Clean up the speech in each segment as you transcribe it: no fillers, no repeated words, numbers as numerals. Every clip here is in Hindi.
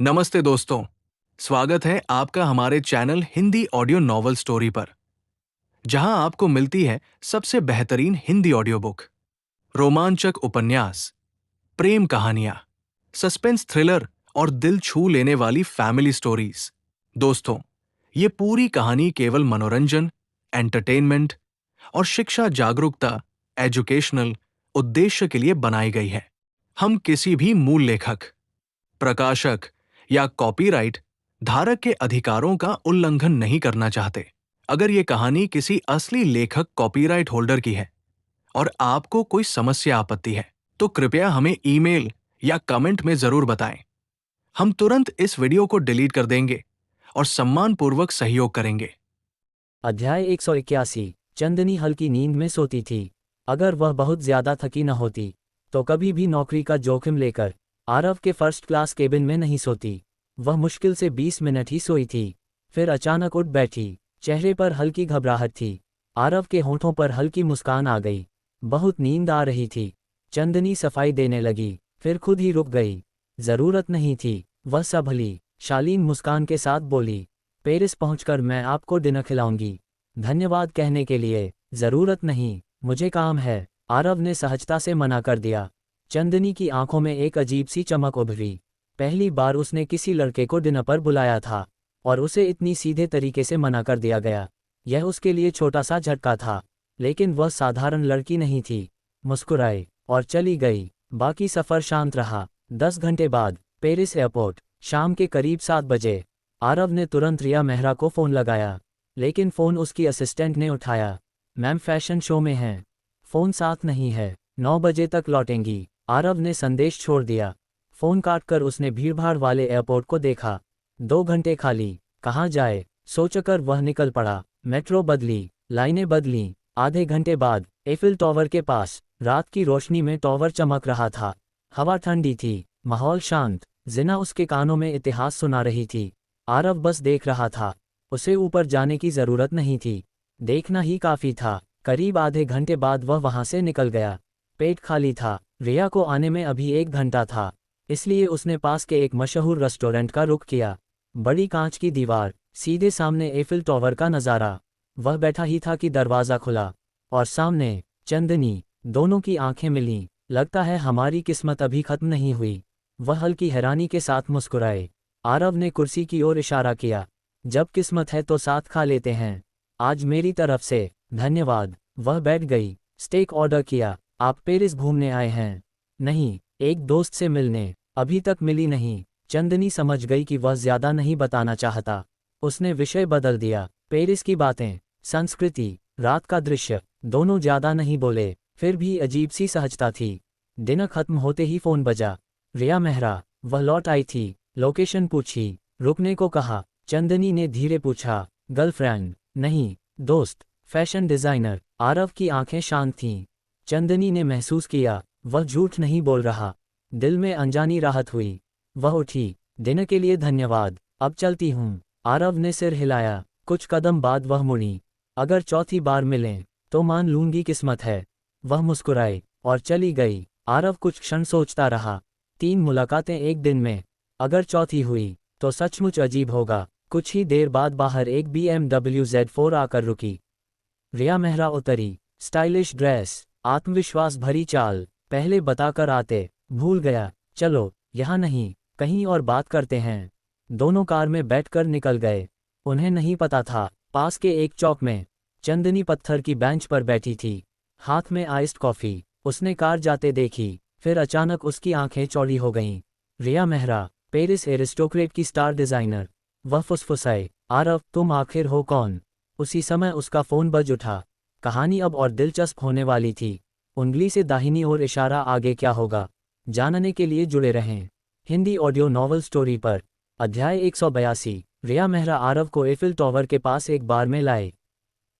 नमस्ते दोस्तों, स्वागत है आपका हमारे channel Hindi audio novel story पर, जहां आपको मिलती है सबसे बेहतरीन हिंदी ऑडियो बुक, रोमांचक उपन्यास, प्रेम कहानियां, सस्पेंस थ्रिलर और दिल छू लेने वाली फैमिली स्टोरीज। दोस्तों, ये पूरी कहानी केवल मनोरंजन, एंटरटेनमेंट और शिक्षा जागरूकता, एजुकेशनल उद्देश्य के लिए बनाई गई है। हम किसी भी मूल लेखक, प्रकाशक या कॉपीराइट धारक के अधिकारों का उल्लंघन नहीं करना चाहते। अगर ये कहानी किसी असली लेखक कॉपीराइट होल्डर की है और आपको कोई समस्या आपत्ति है, तो कृपया हमें ईमेल या कमेंट में जरूर बताएं। हम तुरंत इस वीडियो को डिलीट कर देंगे और सम्मानपूर्वक सहयोग करेंगे। अध्याय 181। चंदनी हल्की नींद में सोती थी। अगर वह बहुत ज्यादा थकी न होती तो कभी भी नौकरी का जोखिम लेकर आरव के फर्स्ट क्लास केबिन में नहीं सोती। वह मुश्किल से 20 मिनट ही सोई थी, फिर अचानक उठ बैठी। चेहरे पर हल्की घबराहट थी। आरव के होंठों पर हल्की मुस्कान आ गई। बहुत नींद आ रही थी। चंदनी सफाई देने लगी, फिर खुद ही रुक गई। जरूरत नहीं थी, वह संभली। शालीन मुस्कान के साथ बोली, पेरिस पहुंचकर मैं आपको डिनर खिलाऊंगी। धन्यवाद कहने के लिए जरूरत नहीं, मुझे काम है। आरव ने सहजता से मना कर दिया। चंदनी की आंखों में एक अजीब सी चमक उभरी। पहली बार उसने किसी लड़के को डिनर पर बुलाया था और उसे इतनी सीधे तरीके से मना कर दिया गया। यह उसके लिए छोटा सा झटका था, लेकिन वह साधारण लड़की नहीं थी। मुस्कुराई और चली गई। बाकी सफर शांत रहा। 10 घंटे बाद पेरिस एयरपोर्ट। शाम के करीब 7 बजे आरव ने तुरंत रिया मेहरा को फ़ोन लगाया, लेकिन फ़ोन उसकी असिस्टेंट ने उठाया। मैम फैशन शो में हैं, फ़ोन साथ नहीं है, 9 बजे तक लौटेंगी। आरव ने संदेश छोड़ दिया। फ़ोन काटकर उसने भीड़भाड़ वाले एयरपोर्ट को देखा। 2 घंटे खाली, कहाँ जाए सोचकर वह निकल पड़ा। मेट्रो बदली, लाइनें बदलीं। आधे घंटे बाद एफिल टॉवर के पास रात की रोशनी में टॉवर चमक रहा था। हवा ठंडी थी, माहौल शांत। जिना उसके कानों में इतिहास सुना रही थी। आरव बस देख रहा था, उसे ऊपर जाने की जरूरत नहीं थी, देखना ही काफी था। करीब आधे घंटे बाद वह वहां से निकल गया। पेट खाली था। रिया को आने में अभी 1 घंटा था, इसलिए उसने पास के एक मशहूर रेस्टोरेंट का रुख किया। बड़ी कांच की दीवार, सीधे सामने एफिल टॉवर का नज़ारा। वह बैठा ही था कि दरवाज़ा खुला और सामने चंदनी। दोनों की आंखें मिलीं। लगता है हमारी किस्मत अभी खत्म नहीं हुई, वह हल्की हैरानी के साथ मुस्कुराए। आरव ने कुर्सी की ओर इशारा किया। जब किस्मत है तो साथ खा लेते हैं, आज मेरी तरफ से धन्यवाद। वह बैठ गई। स्टेक ऑर्डर किया। आप पेरिस घूमने आए हैं? नहीं, एक दोस्त से मिलने। अभी तक मिली नहीं। चंदनी समझ गई कि वह ज्यादा नहीं बताना चाहता। उसने विषय बदल दिया। पेरिस की बातें, संस्कृति, रात का दृश्य। दोनों ज्यादा नहीं बोले, फिर भी अजीब सी सहजता थी। डिनर खत्म होते ही फोन बजा। रिया मेहरा, वह लौट आई थी। लोकेशन पूछी, रुकने को कहा। चंदनी ने धीरे पूछा, गर्लफ्रेंड? नहीं, दोस्त, फैशन डिजाइनर। आरव की आंखें शांत थीं। चंदनी ने महसूस किया वह झूठ नहीं बोल रहा। दिल में अनजानी राहत हुई। वह उठी। डिनर के लिए धन्यवाद, अब चलती हूँ। आरव ने सिर हिलाया। कुछ कदम बाद वह मुड़ी। अगर चौथी बार मिलें तो मान लूंगी किस्मत है। वह मुस्कुराई और चली गई। आरव कुछ क्षण सोचता रहा। 3 मुलाकातें एक दिन में, अगर चौथी हुई तो सचमुच अजीब होगा। कुछ ही देर बाद बाहर एक BMW Z4 आकर रुकी। रिया मेहरा उतरी। स्टाइलिश ड्रेस, आत्मविश्वास भरी चाल। पहले बताकर आते, भूल गया। चलो यहाँ नहीं, कहीं और बात करते हैं। दोनों कार में बैठकर निकल गए। उन्हें नहीं पता था, पास के एक चौक में चंदनी पत्थर की बेंच पर बैठी थी, हाथ में आइस्ड कॉफी। उसने कार जाते देखी, फिर अचानक उसकी आंखें चौड़ी हो गईं। रिया मेहरा, पेरिस एरिस्टोक्रेट की स्टार डिजाइनर। वह फुसफुसाए, आरव तुम आखिर हो कौन? उसी समय उसका फोन बज उठा। कहानी अब और दिलचस्प होने वाली थी। उंगली से दाहिनी ओर इशारा, आगे क्या होगा जानने के लिए जुड़े रहें हिंदी ऑडियो नॉवल स्टोरी पर। अध्याय 182। रिया मेहरा आरव को एफिल टॉवर के पास एक बार में लाए।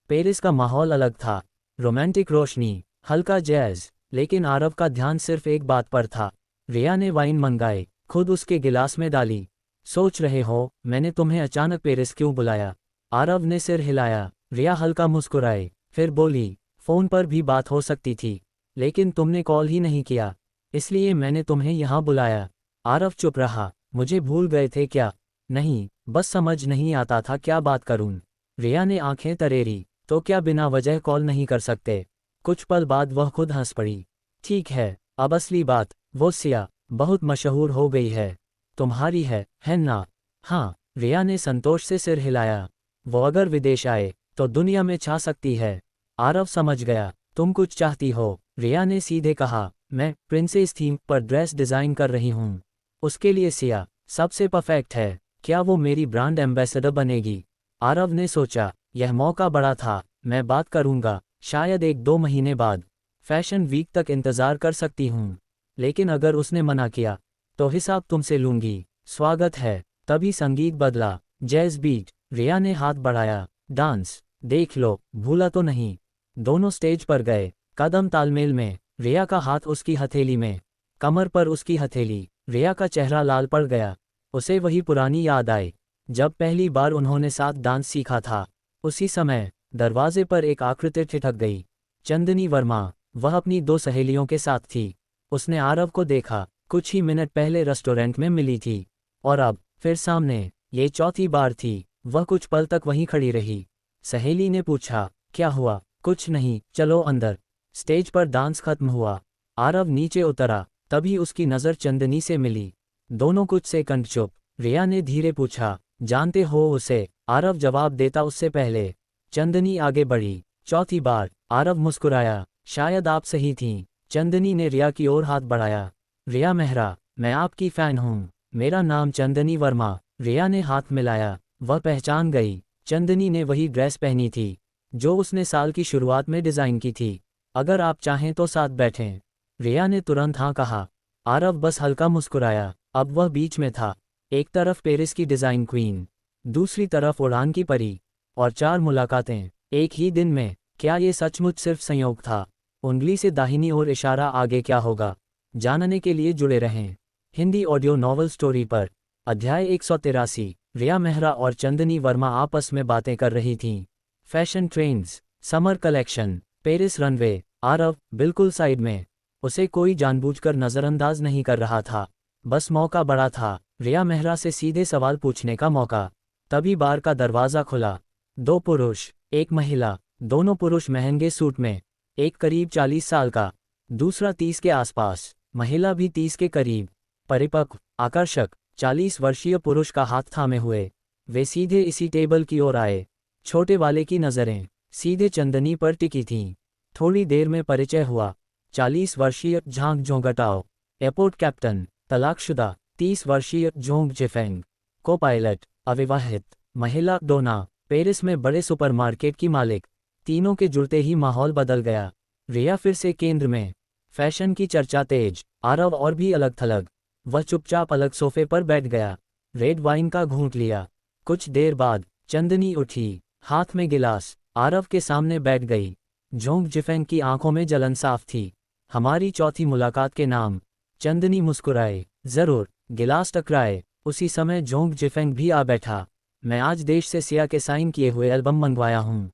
पेरिस का माहौल अलग था। रोमांटिक रोशनी, हल्का जैज़, लेकिन आरव का ध्यान सिर्फ एक बात पर था। रिया ने वाइन मंगाई, खुद उसके गिलास में डाली। सोच रहे हो मैंने तुम्हें अचानक पेरिस क्यों बुलाया? आरव ने सिर हिलाया। रिया हल्का मुस्कुराई, फिर बोली, फ़ोन पर भी बात हो सकती थी, लेकिन तुमने कॉल ही नहीं किया, इसलिए मैंने तुम्हें यहाँ बुलाया। आरव चुप रहा। मुझे भूल गए थे क्या? नहीं, बस समझ नहीं आता था क्या बात करूं। रिया ने आंखें तरेरी, तो क्या बिना वजह कॉल नहीं कर सकते? कुछ पल बाद वह खुद हंस पड़ी। ठीक है, अब असली बात, वो सिया बहुत मशहूर हो गई है। तुम्हारी है ना? हाँ, रिया ने संतोष से सिर हिलाया। वो अगर विदेश आए तो दुनिया में छा सकती है। आरव समझ गया, तुम कुछ चाहती हो। रिया ने सीधे कहा, मैं प्रिंसेस थीम पर ड्रेस डिज़ाइन कर रही हूँ। उसके लिए सिया सबसे परफेक्ट है। क्या वो मेरी ब्रांड एम्बेसडर बनेगी? आरव ने सोचा, यह मौका बड़ा था। मैं बात करूंगा, शायद 1-2 महीने बाद। फैशन वीक तक इंतज़ार कर सकती हूँ। लेकिन अगर उसने मना किया तो हिसाब तुमसे लूंगी। स्वागत है। तभी संगीत बदला, जैज बीट। रिया ने हाथ बढ़ाया, डांस। देख लो, भूला तो नहीं? दोनों स्टेज पर गए, कदम तालमेल में। रिया का हाथ उसकी हथेली में, कमर पर उसकी हथेली। रिया का चेहरा लाल पड़ गया। उसे वही पुरानी याद आई, जब पहली बार उन्होंने साथ डांस सीखा था। उसी समय दरवाजे पर एक आकृति ठिठक गई। चंदनी वर्मा। वह अपनी 2 सहेलियों के साथ थी। उसने आरव को देखा, कुछ ही मिनट पहले रेस्टोरेंट में मिली थी, और अब फिर सामने। ये चौथी बार थी। वह कुछ पल तक वहीं खड़ी रही। सहेली ने पूछा, क्या हुआ? कुछ नहीं, चलो अंदर। स्टेज पर डांस खत्म हुआ। आरव नीचे उतरा, तभी उसकी नज़र चंदनी से मिली। दोनों कुछ सेकंड चुप। रिया ने धीरे पूछा, जानते हो उसे? आरव जवाब देता उससे पहले चंदनी आगे बढ़ी। चौथी बार। आरव मुस्कुराया, शायद आप सही थीं। चंदनी ने रिया की ओर हाथ बढ़ाया। रिया मेहरा, मैं आपकी फ़ैन हूँ। मेरा नाम चंदनी वर्मा। रिया ने हाथ मिलाया। वह पहचान गई, चंदनी ने वही ड्रेस पहनी थी जो उसने साल की शुरुआत में डिज़ाइन की थी। अगर आप चाहें तो साथ बैठें। रिया ने तुरंत हाँ कहा। आरव बस हल्का मुस्कुराया। अब वह बीच में था। एक तरफ पेरिस की डिज़ाइन क्वीन, दूसरी तरफ उड़ान की परी। और 4 मुलाकातें एक ही दिन में। क्या ये सचमुच सिर्फ संयोग था? उंगली से दाहिनी ओर इशारा, आगे क्या होगा? जानने के लिए जुड़े रहें हिंदी ऑडियो नॉवल स्टोरी पर। अध्याय 183। रिया मेहरा और चंदनी वर्मा आपस में बातें कर रही थीं। Fashion trends, summer collection, Paris runway. Aarav बिल्कुल साइड में। उसे कोई जानबूझकर नज़रअंदाज नहीं कर रहा था, बस मौका बड़ा था। रिया मेहरा से सीधे सवाल पूछने का मौका। तभी बार का दरवाज़ा खुला। 2 पुरुष, एक महिला। दोनों पुरुष महंगे सूट में। एक करीब 40 साल का, दूसरा 30 के आसपास। महिला भी 30 के करीब। परिपक्व, आकर्षक 40 वर्षीय पुरुष का हाथ थामे हुए वे सीधे इसी टेबल की ओर आए। छोटे वाले की नज़रें सीधे चंदनी पर टिकी थीं। थोड़ी देर में परिचय हुआ। 40 वर्षीय झांग जोंगटाओ, एयरपोर्ट कैप्टन। तलाकशुदा 30 वर्षीय जोंग जिफेंग, को पायलट। अविवाहित महिला डोना, पेरिस में बड़े सुपरमार्केट की मालिक। तीनों के जुड़ते ही माहौल बदल गया। रिया फिर से केंद्र में। फैशन की चर्चा तेज। आरव और भी अलग थलग। वह चुपचाप अलग सोफे पर बैठ गया, रेड वाइन का घूंट लिया। कुछ देर बाद चंदनी उठी, हाथ में गिलास। आरव के सामने बैठ गई। जोंग जिफेंग की आंखों में जलन साफ थी। हमारी चौथी मुलाकात के नाम। चंदनी मुस्कुराए, जरूर। गिलास टकराए। उसी समय जोंग जिफेंग भी आ बैठा। मैं आज देश से सिया के साइन किए हुए एल्बम मंगवाया हूँ,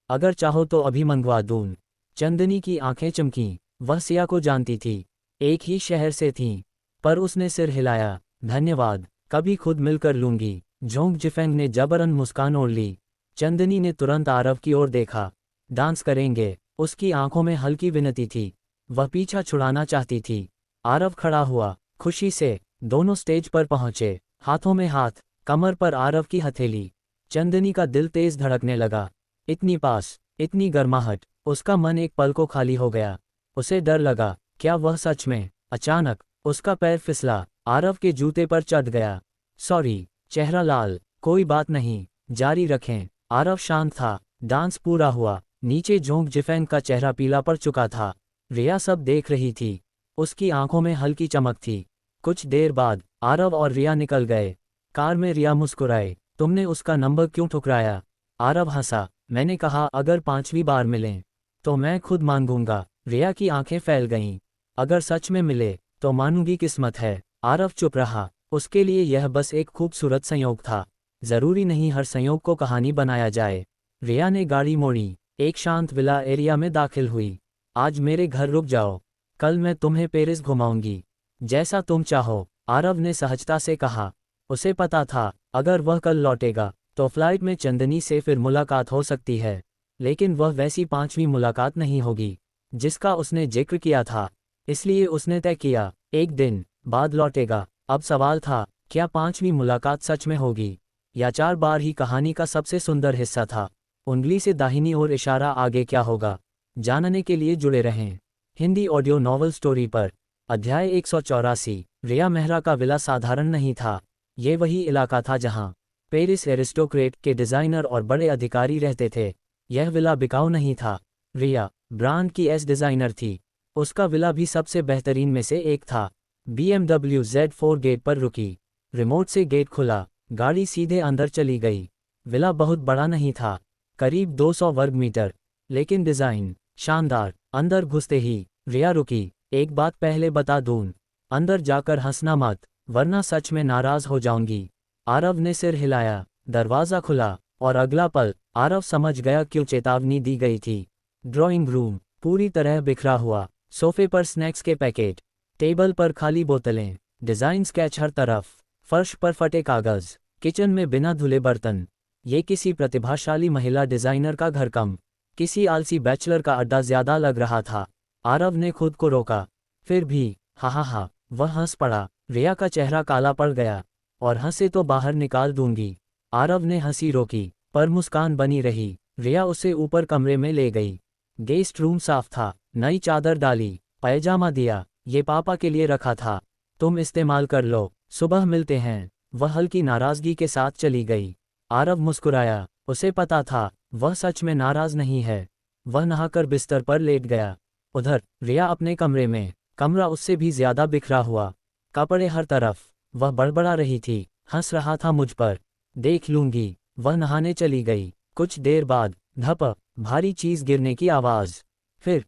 अगर चाहो तो अभी मंगवा दूँ। चंदनी की आंखें चमकीं। वह सिया को जानती थी, एक ही शहर से थीं। पर उसने सिर हिलाया, धन्यवाद, कभी खुद मिलकर लूंगी। जोंग जिफेंग ने जबरन मुस्कान ओढ़ ली। चंदनी ने तुरंत आरव की ओर देखा। डांस करेंगे? उसकी आंखों में हल्की विनती थी। वह पीछा छुड़ाना चाहती थी। आरव खड़ा हुआ, खुशी से। दोनों स्टेज पर पहुंचे, हाथों में हाथ, कमर पर आरव की हथेली। चंदनी का दिल तेज धड़कने लगा। इतनी पास, इतनी गर्माहट। उसका मन एक पल को खाली हो गया। उसे डर लगा, क्या वह सच में? अचानक उसका पैर फिसला, आरव के जूते पर चढ़ गया। सॉरी। चेहरा लाल। कोई बात नहीं, जारी रखें। आरव शांत था। डांस पूरा हुआ। नीचे जोंग जिफेंग का चेहरा पीला पड़ चुका था। रिया सब देख रही थी। उसकी आंखों में हल्की चमक थी। कुछ देर बाद आरव और रिया निकल गए। कार में रिया मुस्कुराए, तुमने उसका नंबर क्यों ठुकराया? आरव हंसा, मैंने कहा अगर 5वीं बार मिलें तो मैं खुद मांगूंगा। रिया की आंखें फैल गईं। अगर सच में मिले तो मानूंगी, किस्मत है। आरव चुप रहा। उसके लिए यह बस एक खूबसूरत संयोग था। जरूरी नहीं हर संयोग को कहानी बनाया जाए। रिया ने गाड़ी मोड़ी, एक शांत विला एरिया में दाखिल हुई। आज मेरे घर रुक जाओ, कल मैं तुम्हें पेरिस घुमाऊंगी। जैसा तुम चाहो। आरव ने सहजता से कहा। उसे पता था, अगर वह कल लौटेगा तो फ्लाइट में चंदनी से फिर मुलाकात हो सकती है, लेकिन वह वैसी 5वीं मुलाकात नहीं होगी जिसका उसने जिक्र किया था। इसलिए उसने तय किया, एक दिन बाद लौटेगा। अब सवाल था, क्या 5वीं मुलाकात सच में होगी, या 4 बार ही कहानी का सबसे सुंदर हिस्सा था। उंगली से दाहिनी ओर इशारा, आगे क्या होगा, जानने के लिए जुड़े रहें हिंदी ऑडियो नॉवल स्टोरी पर। अध्याय 184। रिया मेहरा का विला साधारण नहीं था। ये वही इलाका था जहां पेरिस एरिस्टोक्रेट के डिजाइनर और बड़े अधिकारी रहते थे। यह विला बिकाऊ नहीं था। रिया ब्रांड की एस डिजाइनर थी। उसका विला भी सबसे बेहतरीन में से एक था। BMW Z4 गेट पर रुकी। रिमोट से गेट खुला, गाड़ी सीधे अंदर चली गई। विला बहुत बड़ा नहीं था, करीब 200 वर्ग मीटर, लेकिन डिजाइन शानदार। अंदर घुसते ही रिया रुकी। एक बात पहले बता दूं, अंदर जाकर हंसना मत, वरना सच में नाराज हो जाऊंगी। आरव ने सिर हिलाया। दरवाजा खुला और अगला पल आरव समझ गया क्यों चेतावनी दी गई थी। ड्राइंग रूम पूरी तरह बिखरा हुआ। सोफे पर स्नैक्स के पैकेट, टेबल पर खाली बोतलें, डिजाइन स्केच हर तरफ, फर्श पर फटे कागज, किचन में बिना धुले बर्तन। ये किसी प्रतिभाशाली महिला डिजाइनर का घर कम किसी आलसी बैचलर का अड्डा ज्यादा लग रहा था। आरव ने खुद को रोका। फिर भी हा, वह हंस पड़ा। रिया का चेहरा काला पड़ गया। और हंसे तो बाहर निकाल दूंगी। आरव ने हंसी रोकी, पर मुस्कान बनी रही। रिया उसे ऊपर कमरे में ले गई। गेस्ट रूम साफ था, नई चादर डाली, पैजामा दिया। ये पापा के लिए रखा था, तुम इस्तेमाल कर लो, सुबह मिलते हैं। वह हल्की नाराजगी के साथ चली गई। आरव मुस्कुराया। उसे पता था, वह सच में नाराज नहीं है। वह नहाकर बिस्तर पर लेट गया। उधर रिया अपने कमरे में। कमरा उससे भी ज्यादा बिखरा हुआ, कपड़े हर तरफ। वह बड़बड़ा रही थी, हंस रहा था मुझ पर, देख लूंगी। वह नहाने चली गई। कुछ देर बाद धप, भारी चीज गिरने की आवाज। फिर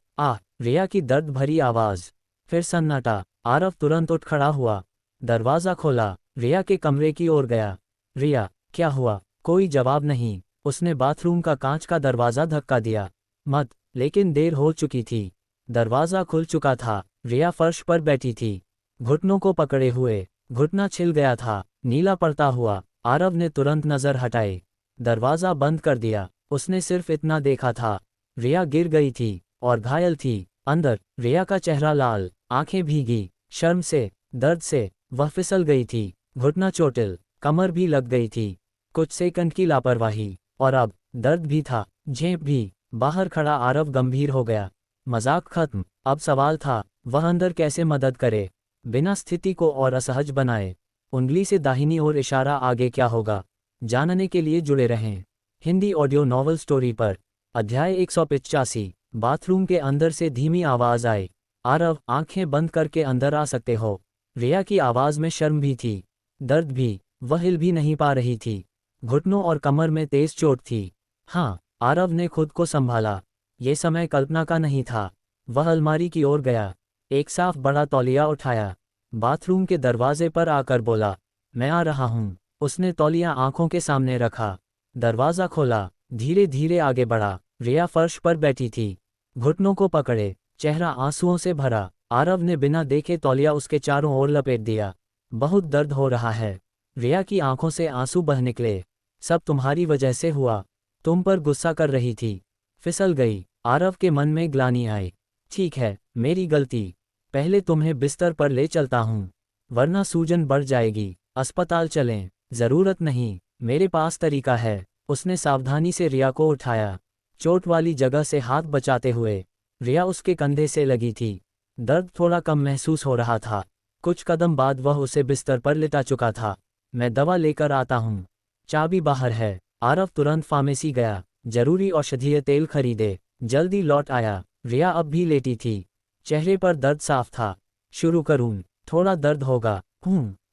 रिया की दर्द भरी आवाज। फिर सन्नाटा। आरव तुरंत उठ खड़ा हुआ, दरवाजा खोला, रिया के कमरे की ओर गया। रिया, क्या हुआ? कोई जवाब नहीं। उसने बाथरूम का कांच का दरवाजा धक्का दिया। मत, लेकिन देर हो चुकी थी। दरवाजा खुल चुका था। रिया फर्श पर बैठी थी, घुटनों को पकड़े हुए। घुटना छिल गया था, नीला पड़ता हुआ। आरव ने तुरंत नजर हटाए, दरवाजा बंद कर दिया। उसने सिर्फ इतना देखा था, रिया गिर गई थी और घायल थी। अंदर रिया का चेहरा लाल, आंखें भीगी, शर्म से, दर्द से। वह फिसल गई थी, घुटना चोटिल, कमर भी लग गई थी। कुछ सेकंड की लापरवाही, और अब दर्द भी था, झेप भी। बाहर खड़ा आरव गंभीर हो गया। मजाक खत्म। अब सवाल था, वह अंदर कैसे मदद करे, बिना स्थिति को और असहज बनाए। उंगली से दाहिनी ओर इशारा, आगे क्या होगा, जानने के लिए जुड़े रहें हिंदी ऑडियो नॉवल स्टोरी पर। अध्याय 185। बाथरूम के अंदर से धीमी आवाज आई। आरव, आंखें बंद करके अंदर आ सकते हो। रिया की आवाज में शर्म भी थी, दर्द भी। वह हिल भी नहीं पा रही थी, घुटनों और कमर में तेज चोट थी। हाँ, आरव ने खुद को संभाला। ये समय कल्पना का नहीं था। वह अलमारी की ओर गया, एक साफ बड़ा तौलिया उठाया, बाथरूम के दरवाजे पर आकर बोला, मैं आ रहा हूँ। उसने तौलिया आंखों के सामने रखा, दरवाजा खोला, धीरे धीरे आगे बढ़ा। रिया फर्श पर बैठी थी, घुटनों को पकड़े, चेहरा आंसुओं से भरा। आरव ने बिना देखे तौलिया उसके चारों ओर लपेट दिया। बहुत दर्द हो रहा है। रिया की आंखों से आंसू बह निकले। सब तुम्हारी वजह से हुआ, तुम पर गुस्सा कर रही थी, फिसल गई। आरव के मन में ग्लानि आई। ठीक है, मेरी गलती। पहले तुम्हें बिस्तर पर ले चलता हूँ, वरना सूजन बढ़ जाएगी। अस्पताल चलें। जरूरत नहीं, मेरे पास तरीका है। उसने सावधानी से रिया को उठाया, चोट वाली जगह से हाथ बचाते हुए। रिया उसके कंधे से लगी थी, दर्द थोड़ा कम महसूस हो रहा था। कुछ कदम बाद वह उसे बिस्तर पर लिटा चुका था। मैं दवा लेकर आता हूँ, चाबी बाहर है। आरव तुरंत फार्मेसी गया, जरूरी औषधीय तेल खरीदे, जल्दी लौट आया। रिया अब भी लेटी थी, चेहरे पर दर्द साफ था। शुरू करूं? थोड़ा दर्द होगा।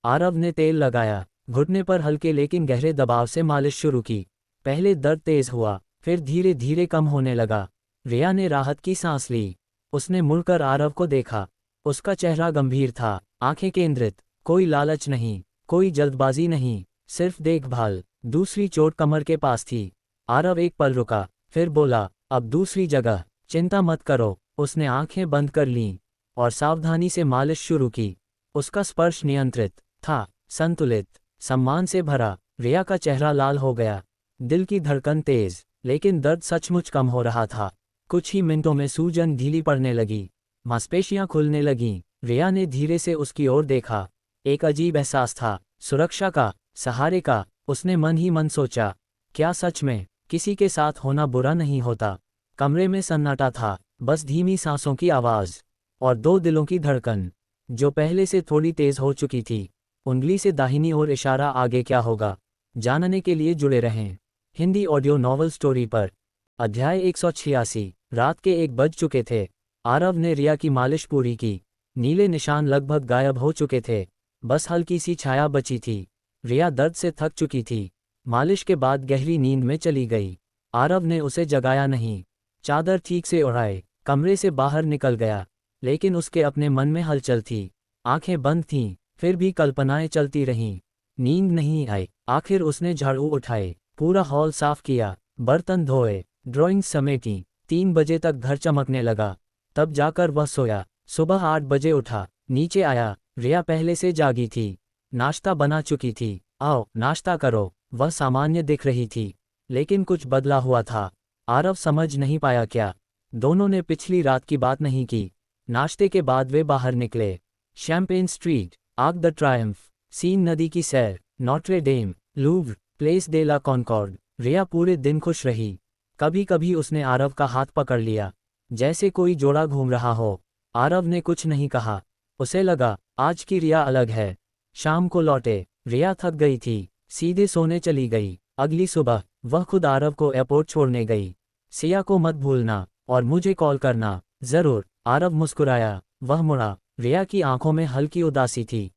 आरव ने तेल लगाया, घुटने पर हल्के लेकिन गहरे दबाव से मालिश शुरू की। पहले दर्द तेज हुआ, फिर धीरे धीरे कम होने लगा। रिया ने राहत की सांस ली। उसने मुड़कर आरव को देखा। उसका चेहरा गंभीर था, आंखें केंद्रित। कोई लालच नहीं, कोई जल्दबाजी नहीं, सिर्फ देखभाल। दूसरी चोट कमर के पास थी। आरव एक पल रुका, फिर बोला, अब दूसरी जगह। चिंता मत करो। उसने आंखें बंद कर लीं और सावधानी से मालिश शुरू की। उसका स्पर्श नियंत्रित था, संतुलित, सम्मान से भरा। रिया का चेहरा लाल हो गया, दिल की धड़कन तेज, लेकिन दर्द सचमुच कम हो रहा था। कुछ ही मिनटों में सूजन ढीली पड़ने लगी, मांसपेशियां खुलने लगीं। रिया ने धीरे से उसकी ओर देखा। एक अजीब एहसास था, सुरक्षा का, सहारे का। उसने मन ही मन सोचा, क्या सच में किसी के साथ होना बुरा नहीं होता? कमरे में सन्नाटा था, बस धीमी सांसों की आवाज़ और दो दिलों की धड़कन, जो पहले से थोड़ी तेज हो चुकी थी। उंगली से दाहिनी ओर इशारा। आगे क्या होगा, जानने के लिए जुड़े रहें हिंदी ऑडियो नॉवल स्टोरी पर। अध्याय 186। रात के 1 बज चुके थे। आरव ने रिया की मालिश पूरी की। नीले निशान लगभग गायब हो चुके थे, बस हल्की सी छाया बची थी। रिया दर्द से थक चुकी थी, मालिश के बाद गहरी नींद में चली गई। आरव ने उसे जगाया नहीं, चादर ठीक से ओढ़ाए कमरे से बाहर निकल गया। लेकिन उसके अपने मन में हलचल थी। आंखें बंद थीं, फिर भी कल्पनाएं चलती रहीं। नींद नहीं आई। आखिर उसने झाड़ू उठाए, पूरा हॉल साफ किया, बर्तन धोए, ड्राइंग समेटी। 3 बजे तक घर चमकने लगा, तब जाकर वह सोया। सुबह 8 बजे उठा, नीचे आया। रिया पहले से जागी थी, नाश्ता बना चुकी थी। आओ नाश्ता करो, वह सामान्य दिख रही थी, लेकिन कुछ बदला हुआ था। आरव समझ नहीं पाया क्या। दोनों ने पिछली रात की बात नहीं की। नाश्ते के बाद वे बाहर निकले। Champagne street, Arc de Triomphe, Seine नदी की सैर, Notre Dame, Louvre, Place de la Concorde. Riya पूरे दिन खुश रही। कभी कभी उसने आरव का हाथ पकड़ लिया, जैसे कोई जोड़ा घूम रहा हो। आरव ने कुछ नहीं कहा। उसे लगा, आज की रिया अलग है। शाम को लौटे। रिया थक गई थी, सीधे सोने चली गई। अगली सुबह वह खुद आरव को एयरपोर्ट छोड़ने गई। सिया को मत भूलना और मुझे कॉल करना जरूर। आरव मुस्कुराया। वह मुड़ा। रिया की आंखों में हल्की उदासी थी।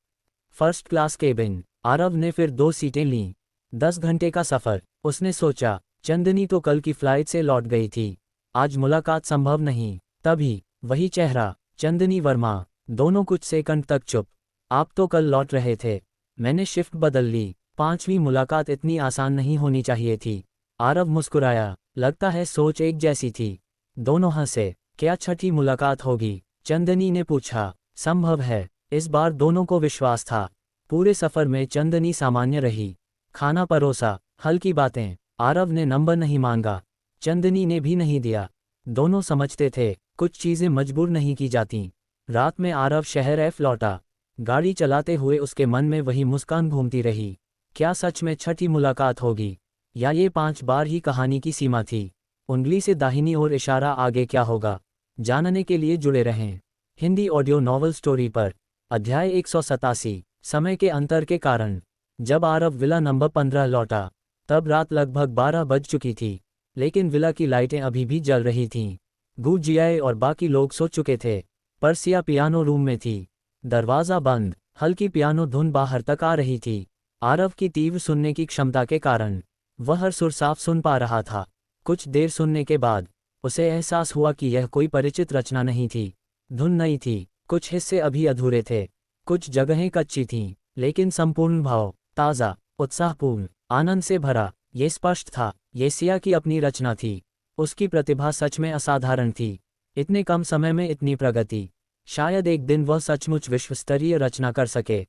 First class cabin. आरव ने फिर 2 सीटें लीं। 10 घंटे का सफ़र। उसने सोचा, चंदनी तो कल की फ्लाइट से लौट गई थी, आज मुलाकात संभव नहीं। तभी वही चेहरा, चंदनी वर्मा। दोनों कुछ सेकंड तक चुप। आप तो कल लौट रहे थे। मैंने शिफ्ट बदल ली। 5वीं मुलाकात इतनी आसान नहीं होनी चाहिए थी। आरव मुस्कुराया। लगता है सोच एक जैसी थी। दोनों हंसे। क्या छठी मुलाकात होगी? चंदनी ने पूछा। संभव है। इस बार दोनों को विश्वास था। पूरे सफर में चंदनी सामान्य रही। खाना परोसा, हल्की बातें। आरव ने नंबर नहीं मांगा, चंदनी ने भी नहीं दिया। दोनों समझते थे, कुछ चीजें मजबूर नहीं की जाती। रात में आरव शहर एफ लौटा। गाड़ी चलाते हुए उसके मन में वही मुस्कान घूमती रही। क्या सच में छठी मुलाकात होगी, या ये 5 बार ही कहानी की सीमा थी? उंगली से दाहिनी ओर इशारा। आगे क्या होगा, जानने के लिए जुड़े रहें हिंदी ऑडियो नॉवल स्टोरी पर। अध्याय 187। समय के अंतर के कारण। जब आरव विला नंबर 15 लौटा, तब रात लगभग 12 बज चुकी थी, लेकिन विला की लाइटें अभी भी जल रही थीं। गुजियाए और बाकी लोग सो चुके थे, पर सिया पियानो रूम में थी। दरवाज़ा बंद, हल्की पियानो धुन बाहर तक आ रही थी। आरव की तीव्र सुनने की क्षमता के कारण वह हर सुर साफ सुन पा रहा था। कुछ देर सुनने के बाद उसे एहसास हुआ कि यह कोई परिचित रचना नहीं थी। धुन नई थी, कुछ हिस्से अभी अधूरे थे, कुछ जगहें कच्ची थीं, लेकिन संपूर्ण भाव ताज़ा, उत्साहपूर्ण, आनंद से भरा। ये स्पष्ट था, ये सिया की अपनी रचना थी। उसकी प्रतिभा सच में असाधारण थी। इतने कम समय में इतनी प्रगति, शायद एक दिन वह सचमुच विश्वस्तरीय रचना कर सके।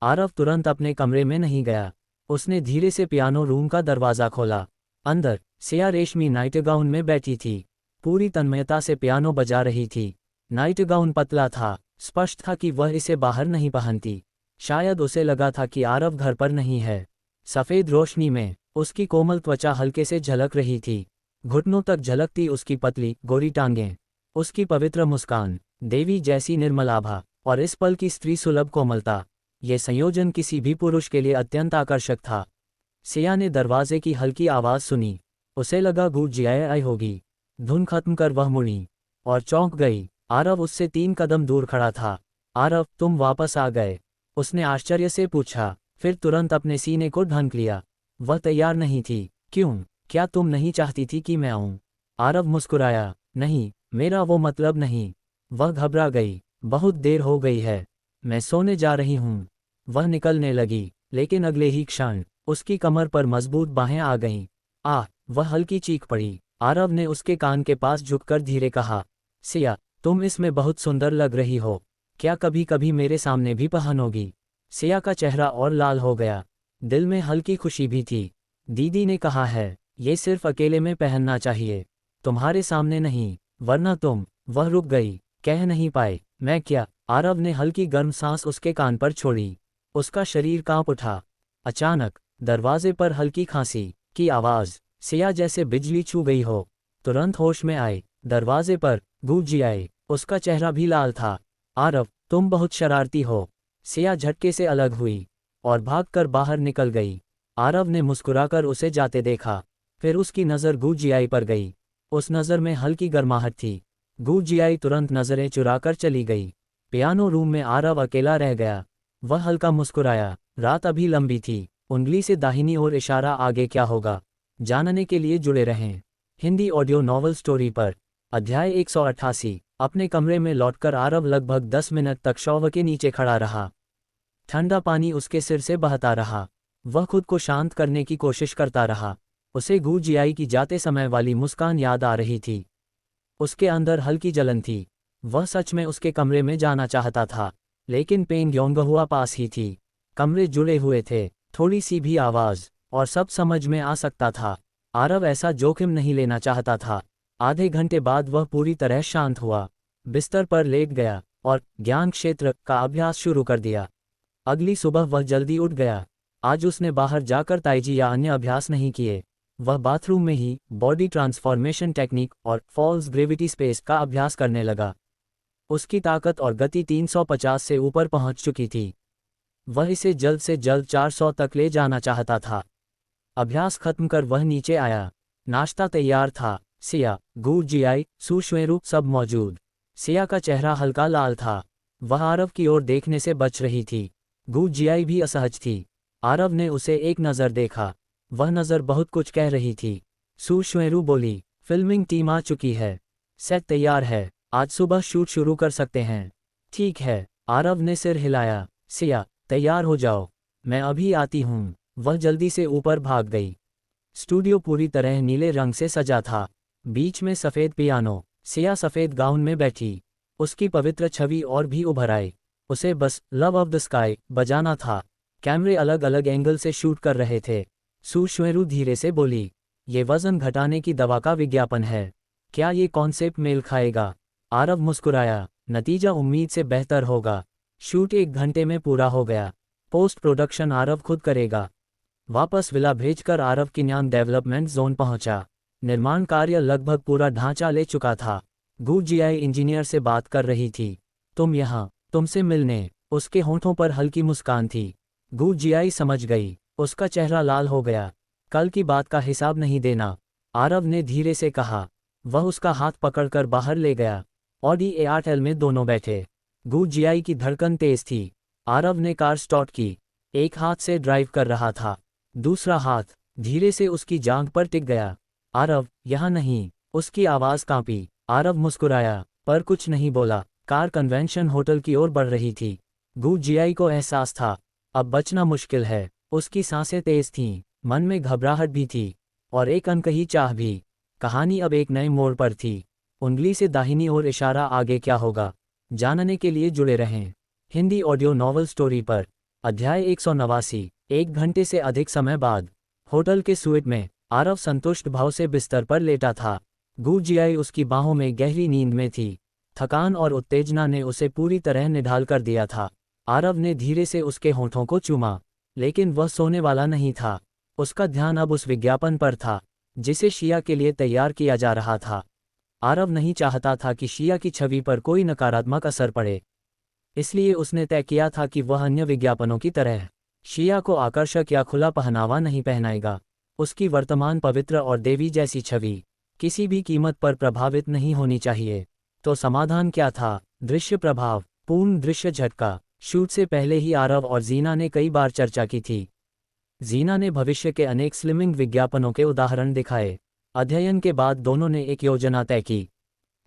आरव तुरंत अपने कमरे में नहीं गया। उसने धीरे से पियानो रूम का दरवाज़ा खोला। अंदर सिया रेशमी नाइटगाउन में बैठी थी, पूरी तन्मयता से पियानो बजा रही थी। नाइटगाउन पतला था, स्पष्ट था कि वह इसे बाहर नहीं पहनती। शायद उसे लगा था कि आरव घर पर नहीं है। सफ़ेद रोशनी में उसकी कोमल त्वचा हल्के से झलक रही थी, घुटनों तक झलकती उसकी पतली गोरी टांगें। उसकी पवित्र मुस्कान, देवी जैसी निर्मल आभा, और इस पल की स्त्री सुलभ कोमलता, ये संयोजन किसी भी पुरुष के लिए अत्यंत आकर्षक था। सिया ने दरवाजे की हल्की आवाज़ सुनी। उसे लगा गुजियाए आई होगी। धुन खत्म कर वह मुड़ी और चौंक गई। आरव उससे 3 कदम दूर खड़ा था। आरव, तुम वापस आ गए? उसने आश्चर्य से पूछा, फिर तुरंत अपने सीने को ढंक लिया। वह तैयार नहीं थी। क्यों? क्या तुम नहीं चाहती थी कि मैं आऊं? आरव मुस्कुराया। नहीं, मेरा वो मतलब नहीं। वह घबरा गई। बहुत देर हो गई है, मैं सोने जा रही हूँ। वह निकलने लगी, लेकिन अगले ही क्षण उसकी कमर पर मजबूत बाहें आ गईं। आह! वह हल्की चीख पड़ी। आरव ने उसके कान के पास झुककर धीरे कहा, सिया, तुम इसमें बहुत सुंदर लग रही हो। क्या कभी कभी मेरे सामने भी पहनोगी? सिया का चेहरा और लाल हो गया। दिल में हल्की खुशी भी थी। दीदी ने कहा है, ये सिर्फ अकेले में पहनना चाहिए, तुम्हारे सामने नहीं, वरना तुम। वह रुक गई, कह नहीं पाए, मैं क्या? आरव ने हल्की गर्म सांस उसके कान पर छोड़ी। उसका शरीर कांप उठा। अचानक दरवाजे पर हल्की खांसी की आवाज़, सिया जैसे बिजली छू गई हो। तुरंत होश में आए, दरवाजे पर गूंजी आए, उसका चेहरा भी लाल था। आरव, तुम बहुत शरारती हो। सिया झटके से अलग हुई और भागकर बाहर निकल गई। आरव ने मुस्कुराकर उसे जाते देखा, फिर उसकी नज़र गूंजियाई पर गई। उस नज़र में हल्की गर्माहट थी। गूंजियाई तुरंत नज़रें चुराकर चली गई। पियानो रूम में आरव अकेला रह गया। वह हल्का मुस्कुराया। रात अभी लंबी थी। उंगली से दाहिनी ओर इशारा, आगे क्या होगा जानने के लिए जुड़े रहें हिंदी ऑडियो नॉवल स्टोरी पर। अध्याय 188। अपने कमरे में लौटकर आरव लगभग 10 मिनट तक शॉवर के नीचे खड़ा रहा। ठंडा पानी उसके सिर से बहता रहा। वह खुद को शांत करने की कोशिश करता रहा। उसे गूंजियाई की जाते समय वाली मुस्कान याद आ रही थी। उसके अंदर हल्की जलन थी। वह सच में उसके कमरे में जाना चाहता था, लेकिन पेन योंगहुआ पास ही थी। कमरे जुड़े हुए थे, थोड़ी सी भी आवाज़ और सब समझ में आ सकता था। आरव ऐसा जोखिम नहीं लेना चाहता था। आधे घंटे बाद वह पूरी तरह शांत हुआ, बिस्तर पर लेट गया और ज्ञान क्षेत्र का अभ्यास शुरू कर दिया। अगली सुबह वह जल्दी उठ गया। आज उसने बाहर जाकर ताइजी या अन्य अभ्यास नहीं किए। वह बाथरूम में ही बॉडी ट्रांसफॉर्मेशन टेक्निक और फॉल्स ग्रेविटी स्पेस का अभ्यास करने लगा। उसकी ताकत और गति 350 से ऊपर पहुंच चुकी थी। वह इसे जल्द से जल्द 400 तक ले जाना चाहता था। अभ्यास खत्म कर वह नीचे आया। नाश्ता तैयार था। सिया, गूंजियाई, सुश्वेरू सब मौजूद। सिया का चेहरा हल्का लाल था। वह आरव की ओर देखने से बच रही थी। गूंजियाई भी असहज थी। आरव ने उसे एक नज़र देखा। वह नज़र बहुत कुछ कह रही थी। सुश्वेरू बोली, फिल्मिंग टीम आ चुकी है, सेट तैयार है, आज सुबह शूट शुरू कर सकते हैं। ठीक है, आरव ने सिर हिलाया। सिया, तैयार हो जाओ, मैं अभी आती हूँ। वह जल्दी से ऊपर भाग गई। स्टूडियो पूरी तरह नीले रंग से सजा था। बीच में सफ़ेद पियानो। सिया सफ़ेद गाउन में बैठी। उसकी पवित्र छवि और भी उभर आई। उसे बस लव ऑफ द स्काई बजाना था। कैमरे अलग अलग एंगल से शूट कर रहे थे। सुश्वेरू धीरे से बोली, ये वज़न घटाने की दवा का विज्ञापन है, क्या ये कॉन्सेप्ट मेल खाएगा? आरव मुस्कुराया, नतीजा उम्मीद से बेहतर होगा। शूट 1 घंटे में पूरा हो गया। पोस्ट प्रोडक्शन आरव खुद करेगा। वापस विला भेजकर आरव किन्यान डेवलपमेंट जोन पहुंचा। निर्माण कार्य लगभग पूरा ढांचा ले चुका था। गूंजियाई इंजीनियर से बात कर रही थी। तुम यहाँ, तुमसे मिलने। उसके होंठों पर हल्की मुस्कान थी। गूंजियाई समझ गई। उसका चेहरा लाल हो गया। कल की बात का हिसाब नहीं देना, आरव ने धीरे से कहा। वह उसका हाथ पकड़कर बाहर ले गया। ऑडी A8L में दोनों बैठे। गूंजियाई की धड़कन तेज थी। आरव ने कार स्टार्ट की। एक हाथ से ड्राइव कर रहा था, दूसरा हाथ धीरे से उसकी जांघ पर टिक गया। आरव, यहाँ नहीं। उसकी आवाज़ कांपी। आरव मुस्कुराया, पर कुछ नहीं बोला। कार कन्वेंशन होटल की ओर बढ़ रही थी। गूंजियाई को एहसास था, अब बचना मुश्किल है। उसकी सांसें तेज थीं, मन में घबराहट भी थी और एक अनकही चाह भी। कहानी अब एक नए मोड़ पर थी। उंगली से दाहिनी ओर इशारा, आगे क्या होगा जानने के लिए जुड़े रहें हिंदी ऑडियो नॉवल स्टोरी पर। अध्याय 189। 1 घंटे से अधिक समय बाद होटल के स्वीट में आरव संतुष्ट भाव से बिस्तर पर लेटा था। गूंजियाई उसकी बाहों में गहरी नींद में थी। थकान और उत्तेजना ने उसे पूरी तरह निढाल कर दिया था। आरव ने धीरे से उसके होंठों को चूमा, लेकिन वह सोने वाला नहीं था। उसका ध्यान अब उस विज्ञापन पर था जिसे शिया के लिए तैयार किया जा रहा था। आरव नहीं चाहता था कि शिया की छवि पर कोई नकारात्मक असर पड़े, इसलिए उसने तय किया था कि वह अन्य विज्ञापनों की तरह शिया को आकर्षक या खुला पहनावा नहीं पहनाएगा। उसकी वर्तमान पवित्र और देवी जैसी छवि किसी भी कीमत पर प्रभावित नहीं होनी चाहिए। तो समाधान क्या था? दृश्य प्रभाव, पूर्ण दृश्य झटका। शूट से पहले ही आरव और जीना ने कई बार चर्चा की थी। जीना ने भविष्य के अनेक स्लिमिंग विज्ञापनों के उदाहरण दिखाए। अध्ययन के बाद दोनों ने एक योजना तय की।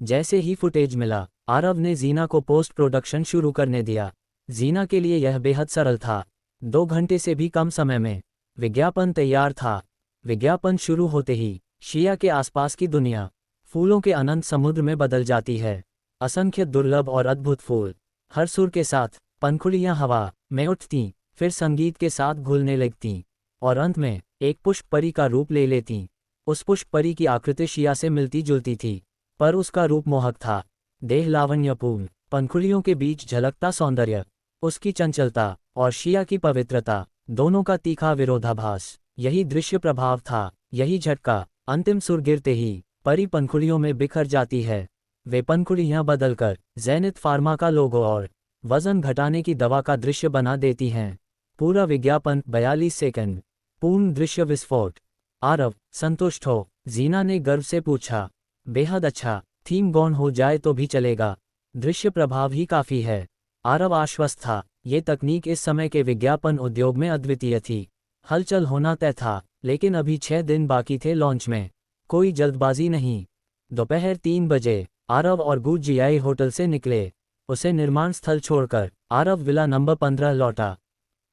जैसे ही फुटेज मिला, आरव ने जीना को पोस्ट प्रोडक्शन शुरू करने दिया। जीना के लिए यह बेहद सरल था। 2 घंटे से भी कम समय में विज्ञापन तैयार था। विज्ञापन शुरू होते ही शिया के आसपास की दुनिया फूलों के अनंत समुद्र में बदल जाती है। असंख्य दुर्लभ और अद्भुत फूल हर सुर के साथ पंखुड़ियां हवा में उठतीं, फिर संगीत के साथ घुलने लगतीं और अंत में एक पुष्प परी का रूप ले लेतीं। उस पुष्प परी की आकृति शिया से मिलती जुलती थी, पर उसका रूप मोहक था, देह लावण्यपूर्ण, पंखुड़ियों के बीच झलकता सौंदर्य, उसकी चंचलता और शिया की पवित्रता, दोनों का तीखा विरोधाभास। यही दृश्य प्रभाव था, यही झटका। अंतिम सुर गिरते ही परी पंखुड़ियों में बिखर जाती है। वे पंखुड़ियां बदलकर ज़ेनिथ फार्मा का लोगो और वजन घटाने की दवा का दृश्य बना देती हैं। पूरा विज्ञापन 42 सेकंड। पूर्ण दृश्य विस्फोट। आरव, संतुष्ट हो? जीना ने गर्व से पूछा। बेहद अच्छा, थीम गौन हो जाए तो भी चलेगा, दृश्य प्रभाव ही काफ़ी है। आरव आश्वस्त था, ये तकनीक इस समय के विज्ञापन उद्योग में अद्वितीय थी। हलचल होना तय था, लेकिन अभी 6 दिन बाकी थे लॉन्च में। कोई जल्दबाजी नहीं। दोपहर 3 बजे आरव और गू जीआई होटल से निकले। उसे निर्माण स्थल छोड़कर आरव विला नंबर 15 लौटा।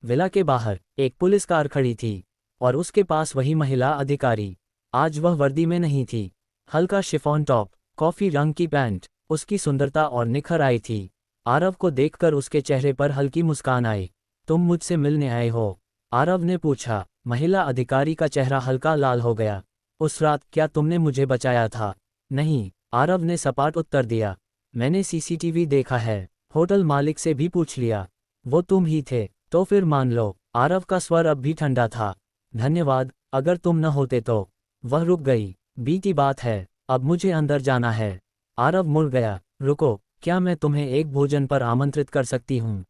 विला के बाहर एक पुलिस कार खड़ी थी और उसके पास वही महिला अधिकारी। आज वह वर्दी में नहीं थी। हल्का शिफॉन टॉप, कॉफी रंग की पैंट, उसकी सुंदरता और निखर आई थी। आरव को देखकर उसके चेहरे पर हल्की मुस्कान आई। तुम मुझसे मिलने आए हो? आरव ने पूछा। महिला अधिकारी का चेहरा हल्का लाल हो गया। उस रात क्या तुमने मुझे बचाया था? नहीं, आरव ने सपाट उत्तर दिया। मैंने सीसीटीवी देखा है, होटल मालिक से भी पूछ लिया, वो तुम ही थे। तो फिर मान लो। आरव का स्वर अब भी ठंडा था। धन्यवाद, अगर तुम न होते तो। वह रुक गई। बीती बात है, अब मुझे अंदर जाना है। आरव मुड़ गया। रुको, क्या मैं तुम्हें एक भोजन पर आमंत्रित कर सकती हूँ?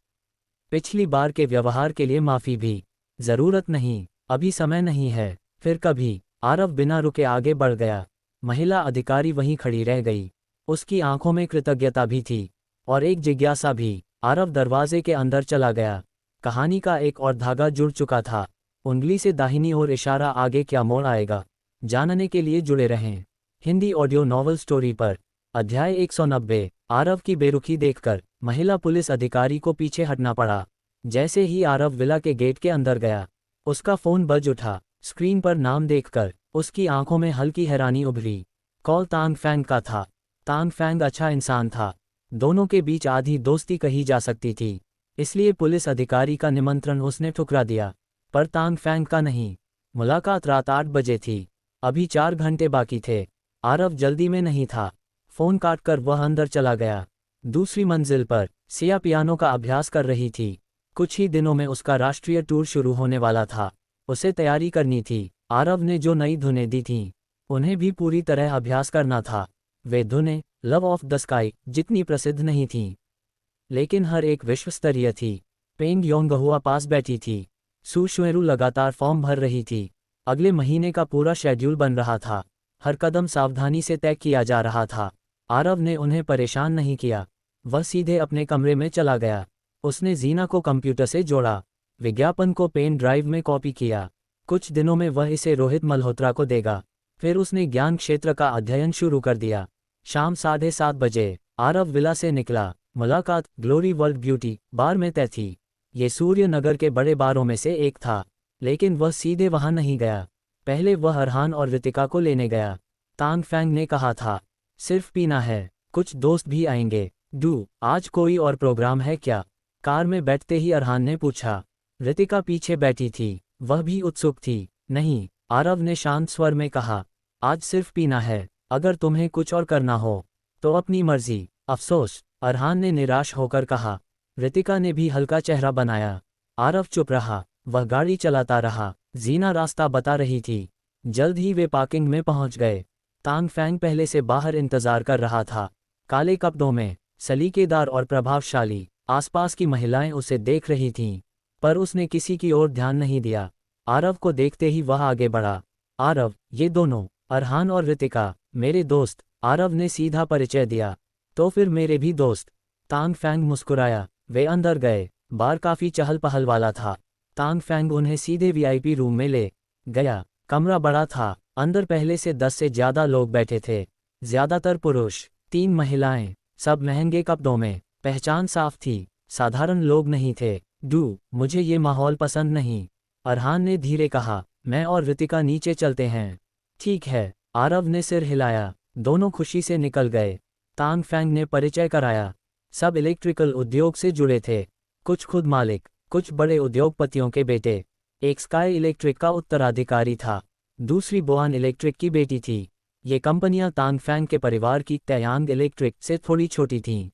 पिछली बार के व्यवहार के लिए माफ़ी भी। ज़रूरत नहीं, अभी समय नहीं है, फिर कभी। आरव बिना रुके आगे बढ़ गया। महिला अधिकारी वहीं खड़ी रह गई। उसकी आंखों में कृतज्ञता भी थी और एक जिज्ञासा भी। आरव दरवाजे के अंदर चला गया। कहानी का एक और धागा जुड़ चुका था। उंगली से दाहिनी ओर इशारा, आगे क्या मोड़ आएगा, जानने के लिए जुड़े रहें हिंदी ऑडियो नॉवल स्टोरी पर। अध्याय 190। आरव की बेरुखी देखकर महिला पुलिस अधिकारी को पीछे हटना पड़ा। जैसे ही आरव विला के गेट के अंदर गया, उसका फोन बज उठा। स्क्रीन पर नाम देखकर उसकी आंखों में हल्की हैरानी उभरी। कॉल तांग फैंग का था। तांग फैंग अच्छा इंसान था। दोनों के बीच आधी दोस्ती कही जा सकती थी, इसलिए पुलिस अधिकारी का निमंत्रण उसने ठुकरा दिया, पर तांग फैंग का नहीं। मुलाकात रात 8 बजे थी। अभी 4 घंटे बाकी थे। आरव जल्दी में नहीं था। फोन काटकर वह अंदर चला गया। दूसरी मंजिल पर सिया पियानो का अभ्यास कर रही थी। कुछ ही दिनों में उसका राष्ट्रीय टूर शुरू होने वाला था। उसे तैयारी करनी थी। आरव ने जो नई धुनें दी थीं, उन्हें भी पूरी तरह अभ्यास करना था। वे धुनें लव ऑफ द स्काई जितनी प्रसिद्ध नहीं थीं, लेकिन हर एक विश्व स्तरीय थी। पेंग योंगहुआ पास बैठी थी। सू शुएरू लगातार फॉर्म भर रही थी। अगले महीने का पूरा शेड्यूल बन रहा था। हर कदम सावधानी से तय किया जा रहा था। आरव ने उन्हें परेशान नहीं किया। वह सीधे अपने कमरे में चला गया। उसने जीना को कंप्यूटर से जोड़ा, विज्ञापन को पेन ड्राइव में कॉपी किया। कुछ दिनों में वह इसे रोहित मल्होत्रा को देगा। फिर उसने ज्ञान क्षेत्र का अध्ययन शुरू कर दिया। शाम 7:30 बजे आरव विला से निकला। मुलाकात ग्लोरी वर्ल्ड ब्यूटी बार में तय थी। ये सूर्य नगर के बड़े बारों में से एक था, लेकिन वह सीधे वहां नहीं गया। पहले वह अरहान और रितिका को लेने गया। तांग फैंग ने कहा था, सिर्फ पीना है, कुछ दोस्त भी आएंगे। आज कोई और प्रोग्राम है क्या? कार में बैठते ही अरहान ने पूछा। रितिका पीछे बैठी थी, वह भी उत्सुक थी। नहीं, आरव ने शांत स्वर में कहा, आज सिर्फ पीना है। अगर तुम्हें कुछ और करना हो तो अपनी मर्जी। अफसोस, अरहान ने निराश होकर कहा। रितिका ने भी हल्का चेहरा बनाया। आरव चुप रहा। वह गाड़ी चलाता रहा। जीना रास्ता बता रही थी। जल्द ही वे पार्किंग में पहुंच गए। तांग फैंग पहले से बाहर इंतजार कर रहा था, काले कपड़ों में, सलीकेदार और प्रभावशाली। आसपास की महिलाएं उसे देख रही थीं, पर उसने किसी की ओर ध्यान नहीं दिया। आरव को देखते ही वह आगे बढ़ा। आरव, ये दोनों, अरहान और रितिका, मेरे दोस्त। आरव ने सीधा परिचय दिया। तो फिर मेरे भी दोस्त। तांग फैंग मुस्कुराया। वे अंदर गए। बार काफी चहल पहल वाला था। तांग फैंग उन्हें सीधे वीआईपी रूम में ले गया। कमरा बड़ा था। अंदर पहले से 10 से ज्यादा लोग बैठे थे, ज्यादातर पुरुष, 3 महिलाएं, सब महंगे कपड़ों में। पहचान साफ थी, साधारण लोग नहीं थे। मुझे ये माहौल पसंद नहीं, अरहान ने धीरे कहा। मैं और रितिका नीचे चलते हैं। ठीक है, आरव ने सिर हिलाया। दोनों खुशी से निकल गए। तांग फैंग ने परिचय कराया। सब इलेक्ट्रिकल उद्योग से जुड़े थे, कुछ खुद मालिक, कुछ बड़े उद्योगपतियों के बेटे। एक स्काई इलेक्ट्रिक का उत्तराधिकारी था, दूसरी बोआन इलेक्ट्रिक की बेटी थी। ये कंपनियां तांगफैंग के परिवार की तयांग इलेक्ट्रिक से थोड़ी छोटी थीं।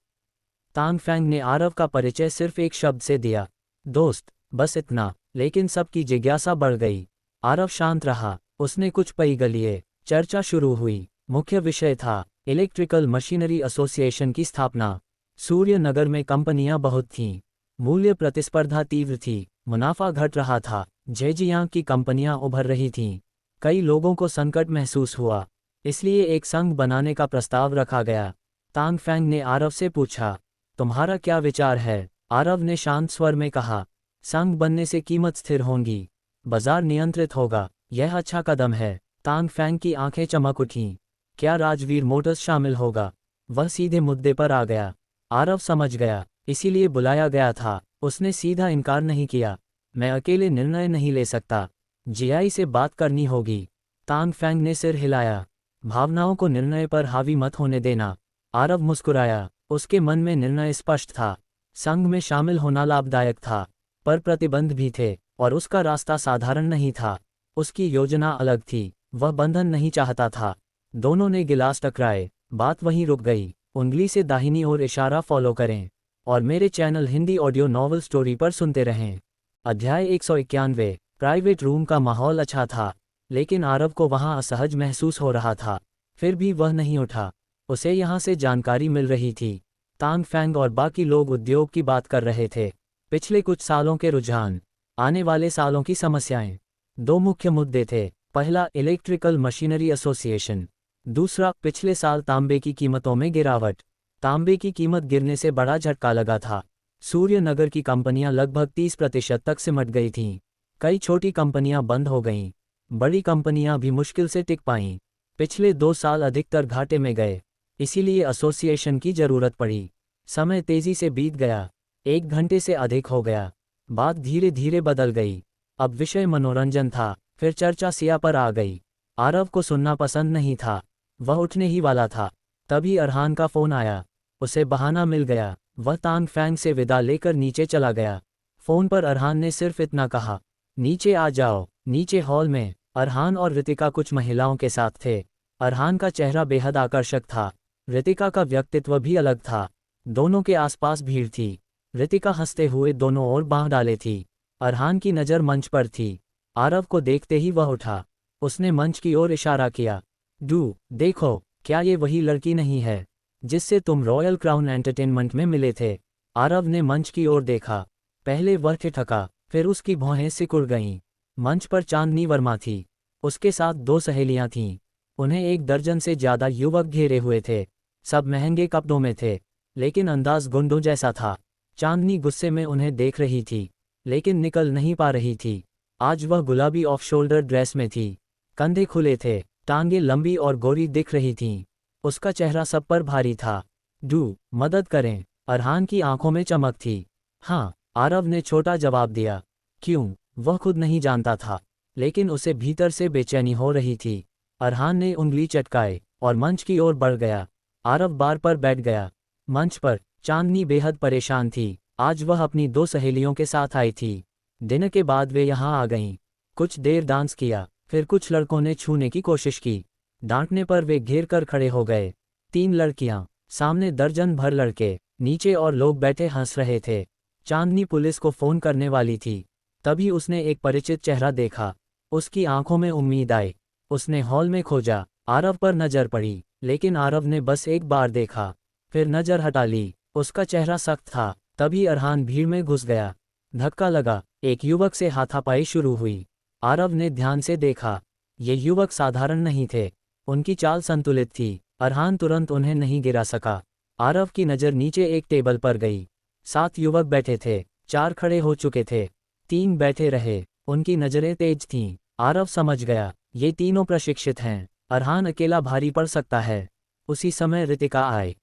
तांगफैंग ने आरव का परिचय सिर्फ एक शब्द से दिया, दोस्त, बस इतना। लेकिन सबकी जिज्ञासा बढ़ गई। आरव शांत रहा, उसने कुछ पल गलिए। चर्चा शुरू हुई। मुख्य विषय था इलेक्ट्रिकल मशीनरी एसोसिएशन की स्थापना। सूर्यनगर में कंपनियां बहुत थीं, मूल्य प्रतिस्पर्धा तीव्र थी, मुनाफा घट रहा था, झेजियांग की कंपनियां उभर रही थीं। कई लोगों को संकट महसूस हुआ, इसलिए एक संघ बनाने का प्रस्ताव रखा गया। तांगफैंग ने आरव से पूछा, तुम्हारा क्या विचार है? आरव ने शांत स्वर में कहा, संघ बनने से कीमत स्थिर होंगी, बाजार नियंत्रित होगा, यह अच्छा कदम है। तांगफैंग की आंखें चमक उठीं। क्या राजवीर मोटर्स शामिल होगा? वह सीधे मुद्दे पर आ गया। आरव समझ गया, इसीलिए बुलाया गया था। उसने सीधा इनकार नहीं किया, मैं अकेले निर्णय नहीं ले सकता, जीआई से बात करनी होगी। तांगफैंग ने सिर हिलाया, भावनाओं को निर्णय पर हावी मत होने देना। आरव मुस्कुराया, उसके मन में निर्णय स्पष्ट था। संघ में शामिल होना लाभदायक था, पर प्रतिबंध भी थे, और उसका रास्ता साधारण नहीं था। उसकी योजना अलग थी, वह बंधन नहीं चाहता था। दोनों ने गिलास टकराए, बात वहीं रुक गई। उंगली से दाहिनी ओर इशारा फॉलो करें, और मेरे channel Hindi audio novel story पर सुनते रहें। अध्याय 191। प्राइवेट रूम का माहौल अच्छा था, लेकिन आरव को वहां असहज महसूस हो रहा था। फिर भी वह नहीं उठा, उसे यहां से जानकारी मिल रही थी। तांगफैंग और बाकी लोग उद्योग की बात कर रहे थे, पिछले कुछ सालों के रुझान, आने वाले सालों की समस्याएं। दो मुख्य मुद्दे थे, पहला इलेक्ट्रिकल मशीनरी एसोसिएशन, दूसरा पिछले साल तांबे की कीमतों में गिरावट। तांबे की कीमत गिरने से बड़ा झटका लगा था। सूर्यनगर की कंपनियां लगभग 30% तक सिमट गई थीं। कई छोटी कंपनियां बंद हो गईं, बड़ी कंपनियां भी मुश्किल से टिक पाईं। पिछले 2 साल अधिकतर घाटे में गए, इसीलिए एसोसिएशन की जरूरत पड़ी। समय तेजी से बीत गया, 1 घंटे से अधिक हो गया। बात धीरे धीरे बदल गई। अब विषय मनोरंजन था, फिर चर्चा सिया पर आ गई। आरव को सुनना पसंद नहीं था, वह उठने ही वाला था, तभी अरहान का फोन आया। उसे बहाना मिल गया, वह तांगफैंग से विदा लेकर नीचे चला गया। फोन पर अरहान ने सिर्फ इतना कहा, नीचे आ जाओ। नीचे हॉल में अरहान और रितिका कुछ महिलाओं के साथ थे। अरहान का चेहरा बेहद आकर्षक था, रितिका का व्यक्तित्व भी अलग था। दोनों के आसपास भीड़ थी। रितिका हंसते हुए दोनों ओर बांह डाले थी। अरहान की नज़र मंच पर थी। आरव को देखते ही वह उठा, उसने मंच की ओर इशारा किया, देखो, क्या ये वही लड़की नहीं है जिससे तुम रॉयल क्राउन एंटरटेनमेंट में मिले थे? आरव ने मंच की ओर देखा, पहले वह ठिठका, फिर उसकी भौहें सिकुड़ गईं। मंच पर चांदनी वर्मा थी, उसके साथ 2 सहेलियां थीं। उन्हें 1 दर्जन से ज़्यादा युवक घेरे हुए थे, सब महंगे कपड़ों में थे, लेकिन अंदाज गुंडों जैसा था। चांदनी गुस्से में उन्हें देख रही थी, लेकिन निकल नहीं पा रही थी। आज वह गुलाबी ऑफ शोल्डर ड्रेस में थी, कंधे खुले थे, टांगें लंबी और गोरी दिख रही थीं। उसका चेहरा सब पर भारी था। मदद करें। अरहान की आंखों में चमक थी। हाँ, आरव ने छोटा जवाब दिया। क्यों? वह खुद नहीं जानता था, लेकिन उसे भीतर से बेचैनी हो रही थी। अरहान ने उंगली चटकाए और मंच की ओर बढ़ गया। आरव बार पर बैठ गया। मंच पर चांदनी बेहद परेशान थी। आज वह अपनी 2 सहेलियों के साथ आई थी। डिनर के बाद वे यहाँ आ गईं। कुछ देर डांस किया, फिर कुछ लड़कों ने छूने की कोशिश की। डांटने पर वे घेर कर खड़े हो गए। 3 लड़कियां, सामने दर्जन भर लड़के, नीचे और लोग बैठे हंस रहे थे। चांदनी पुलिस को फोन करने वाली थी, तभी उसने एक परिचित चेहरा देखा। उसकी आंखों में उम्मीद आई। उसने हॉल में खोजा, आरव पर नजर पड़ी, लेकिन आरव ने बस एक बार देखा, फिर नजर हटा ली। उसका चेहरा सख्त था। तभी अरहान भीड़ में घुस गया। धक्का लगा, एक युवक से हाथापाई शुरू हुई। आरव ने ध्यान से देखा, ये युवक साधारण नहीं थे, उनकी चाल संतुलित थी। अरहान तुरंत उन्हें नहीं गिरा सका। आरव की नज़र नीचे एक टेबल पर गई। 7 युवक बैठे थे, 4 खड़े हो चुके थे, 3 बैठे रहे। उनकी नज़रें तेज थीं। आरव समझ गया, ये तीनों प्रशिक्षित हैं। अरहान अकेला भारी पड़ सकता है। उसी समय रितिका आए।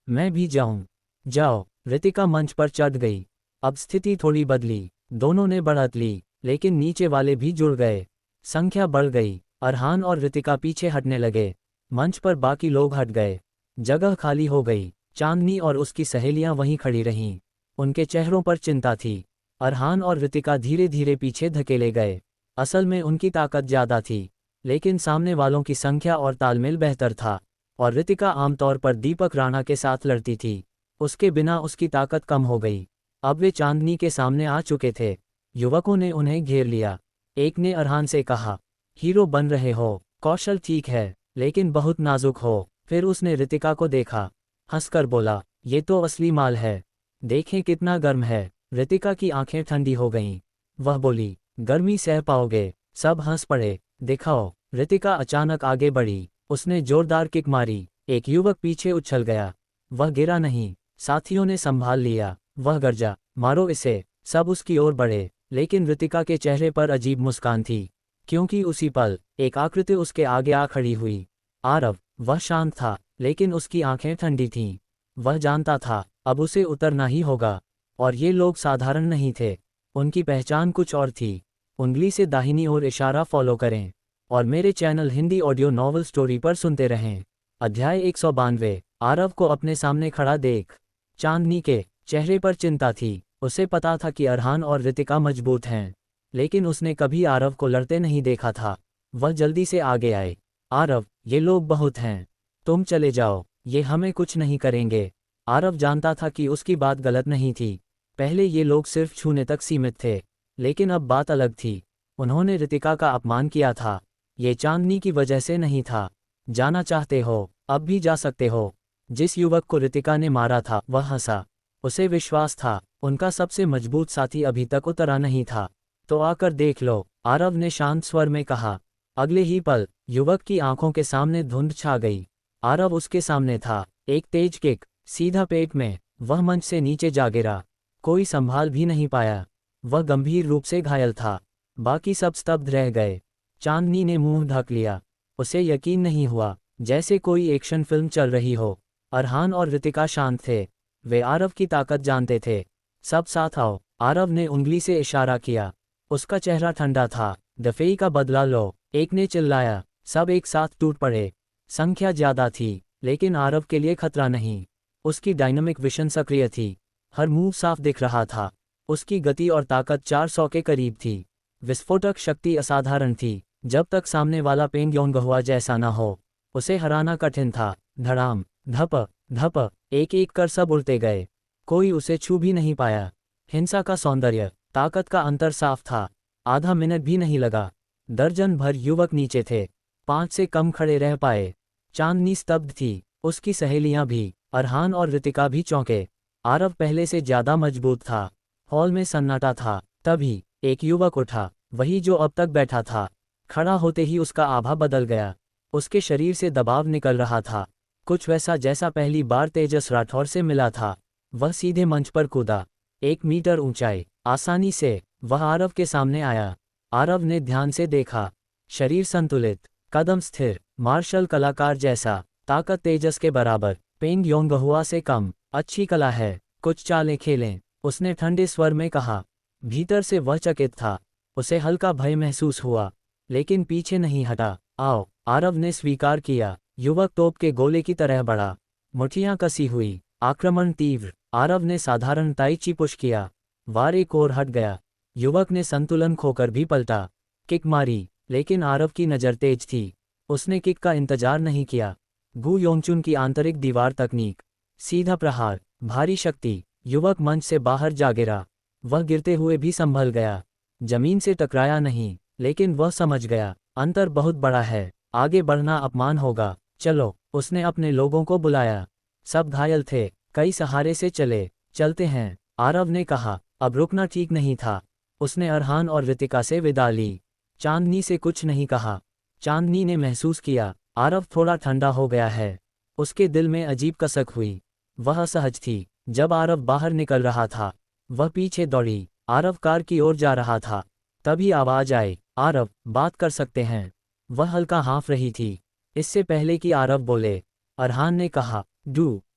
मैं भी जाऊं? जाओ। रितिका मंच पर चढ़ गई। अब स्थिति थोड़ी बदली। दोनों ने बढ़त ली, लेकिन नीचे वाले भी जुड़ गए। संख्या बढ़ गई। अरहान और रितिका पीछे हटने लगे। मंच पर बाकी लोग हट गए। जगह खाली हो गई। चांदनी और उसकी सहेलियां वहीं खड़ी रहीं। उनके चेहरों पर चिंता थी। अरहान और ऋतिका धीरे धीरे पीछे धकेले गए। असल में उनकी ताकत ज़्यादा थी, लेकिन सामने वालों की संख्या और तालमेल बेहतर था। और ऋतिका आमतौर पर दीपक राणा के साथ लड़ती थी। उसके बिना उसकी ताकत कम हो गई। अब वे चांदनी के सामने आ चुके थे। युवकों ने उन्हें घेर लिया। एक ने अरहान से कहा, हीरो बन रहे हो, कौशल ठीक है, लेकिन बहुत नाजुक हो। फिर उसने ऋतिका को देखा, हंसकर बोला, ये तो असली माल है, देखें कितना गर्म है। ऋतिका की आंखें ठंडी हो गईं। वह बोली, गर्मी सह पाओगे? सब हंस पड़े। दिखाओ। ऋतिका अचानक आगे बढ़ी। उसने जोरदार किक मारी। एक युवक पीछे उछल गया। वह गिरा नहीं, साथियों ने संभाल लिया। वह गरजा, मारो इसे। सब उसकी ओर बढ़े, लेकिन ऋतिका के चेहरे पर अजीब मुस्कान थी, क्योंकि उसी पल एक आकृति उसके आगे आ खड़ी हुई। आरव। वह शांत था, लेकिन उसकी आंखें ठंडी थीं। वह जानता था, अब उसे उतरना ही होगा। और ये लोग साधारण नहीं थे। उनकी पहचान कुछ और थी। उंगली से दाहिनी ओर इशारा फॉलो करें। और मेरे channel Hindi audio novel story पर सुनते रहें। अध्याय 192। आरव को अपने सामने खड़ा देख चांदनी के चेहरे पर चिंता थी। उसे पता था कि अरहान और ऋतिका मजबूत हैं, लेकिन उसने कभी आरव को लड़ते नहीं देखा था। वह जल्दी से आगे आए। आरव, ये लोग बहुत हैं, तुम चले जाओ, ये हमें कुछ नहीं करेंगे। आरव जानता था कि उसकी बात गलत नहीं थी। पहले ये लोग सिर्फ छूने तक सीमित थे, लेकिन अब बात अलग थी। उन्होंने ऋतिका का अपमान किया था। ये चांदनी की वजह से नहीं था। जाना चाहते हो, अब भी जा सकते हो। जिस युवक को ऋतिका ने मारा था वह हंसा। उसे विश्वास था, उनका सबसे मजबूत साथी अभी तक उतरा नहीं था। तो आकर देख लो, आरव ने शांत स्वर में कहा। अगले ही पल युवक की आंखों के सामने धुंध छा गई। आरव उसके सामने था। एक तेज किक, सीधा पेट में। वह मंच से नीचे जा गिरा। कोई संभाल भी नहीं पाया। वह गंभीर रूप से घायल था। बाकी सब स्तब्ध रह गए। चांदनी ने मुंह ढक लिया। उसे यकीन नहीं हुआ, जैसे कोई एक्शन फिल्म चल रही हो। अरहान और ऋतिका शांत थे। वे आरव की ताकत जानते थे। सब साथ आओ, आरव ने उंगली से इशारा किया। उसका चेहरा ठंडा था। दफे का बदला लो, एक ने चिल्लाया। सब एक साथ टूट पड़े। संख्या ज्यादा थी, लेकिन आरव के लिए खतरा नहीं। उसकी डायनामिक विशन सक्रिय थी। हर मूव साफ दिख रहा था। उसकी गति और ताकत 400 के करीब थी। विस्फोटक शक्ति असाधारण थी। जब तक सामने वाला पेंग योंगहुआ जैसा न हो, उसे हराना कठिन था। धड़ाम, धप धप, एक एक कर सब उड़ते गए। कोई उसे छू भी नहीं पाया। हिंसा का सौंदर्य, ताकत का अंतर साफ था। आधा मिनट भी नहीं लगा। दर्जन भर युवक नीचे थे। 5 से कम खड़े रह पाए। चांदनी स्तब्ध थी, उसकी सहेलियां भी। अरहान और ऋतिका भी चौंके। आरव पहले से ज्यादा मजबूत था। हॉल में सन्नाटा था। तभी एक युवक उठा, वही जो अब तक बैठा था। खड़ा होते ही उसका आभा बदल गया। उसके शरीर से दबाव निकल रहा था, कुछ वैसा जैसा पहली बार तेजस राठौर से मिला था। वह सीधे मंच पर कूदा। 1 मीटर ऊंचाई, आसानी से। वह आरव के सामने आया। आरव ने ध्यान से देखा। शरीर संतुलित, कदम स्थिर, मार्शल कलाकार जैसा। ताकत तेजस के बराबर, पेंग योंगहुआ से कम। अच्छी कला है, कुछ चालें खेलें, उसने ठंडे स्वर में कहा। भीतर से वह चकित था। उसे हल्का भय महसूस हुआ, लेकिन पीछे नहीं हटा। आओ, आरव ने स्वीकार किया। युवक तोप के गोले की तरह बढ़ा। मुठियां कसी हुई, आक्रमण तीव्र। आरव ने साधारण ताई ची पुश किया। वार एक ओर हट गया। युवक ने संतुलन खोकर भी पलटा। किक मारी, लेकिन आरव की नज़र तेज थी। उसने किक का इंतजार नहीं किया। गु योंगचुन की आंतरिक दीवार तकनीक। सीधा प्रहार, भारी शक्ति। युवक मंच से बाहर जा गिरा। वह गिरते हुए भी संभल गया। जमीन से टकराया नहीं, लेकिन वह समझ गया, अंतर बहुत बड़ा है। आगे बढ़ना अपमान होगा। चलो, उसने अपने लोगों को बुलाया। सब घायल थे, कई सहारे से चले। चलते हैं, आरव ने कहा। अब रुकना ठीक नहीं था। उसने अरहान और ऋतिका से विदा ली। चांदनी से कुछ नहीं कहा। चांदनी ने महसूस किया, आरव थोड़ा ठंडा हो गया है। उसके दिल में अजीब कसक हुई। वह असहज थी। जब आरव बाहर निकल रहा था, वह पीछे दौड़ी। आरव कार की ओर जा रहा था। तभी आवाज आई, आरव, बात कर सकते हैं। वह हल्का हाँफ रही थी। इससे पहले कि आरव बोले, अरहान ने कहा,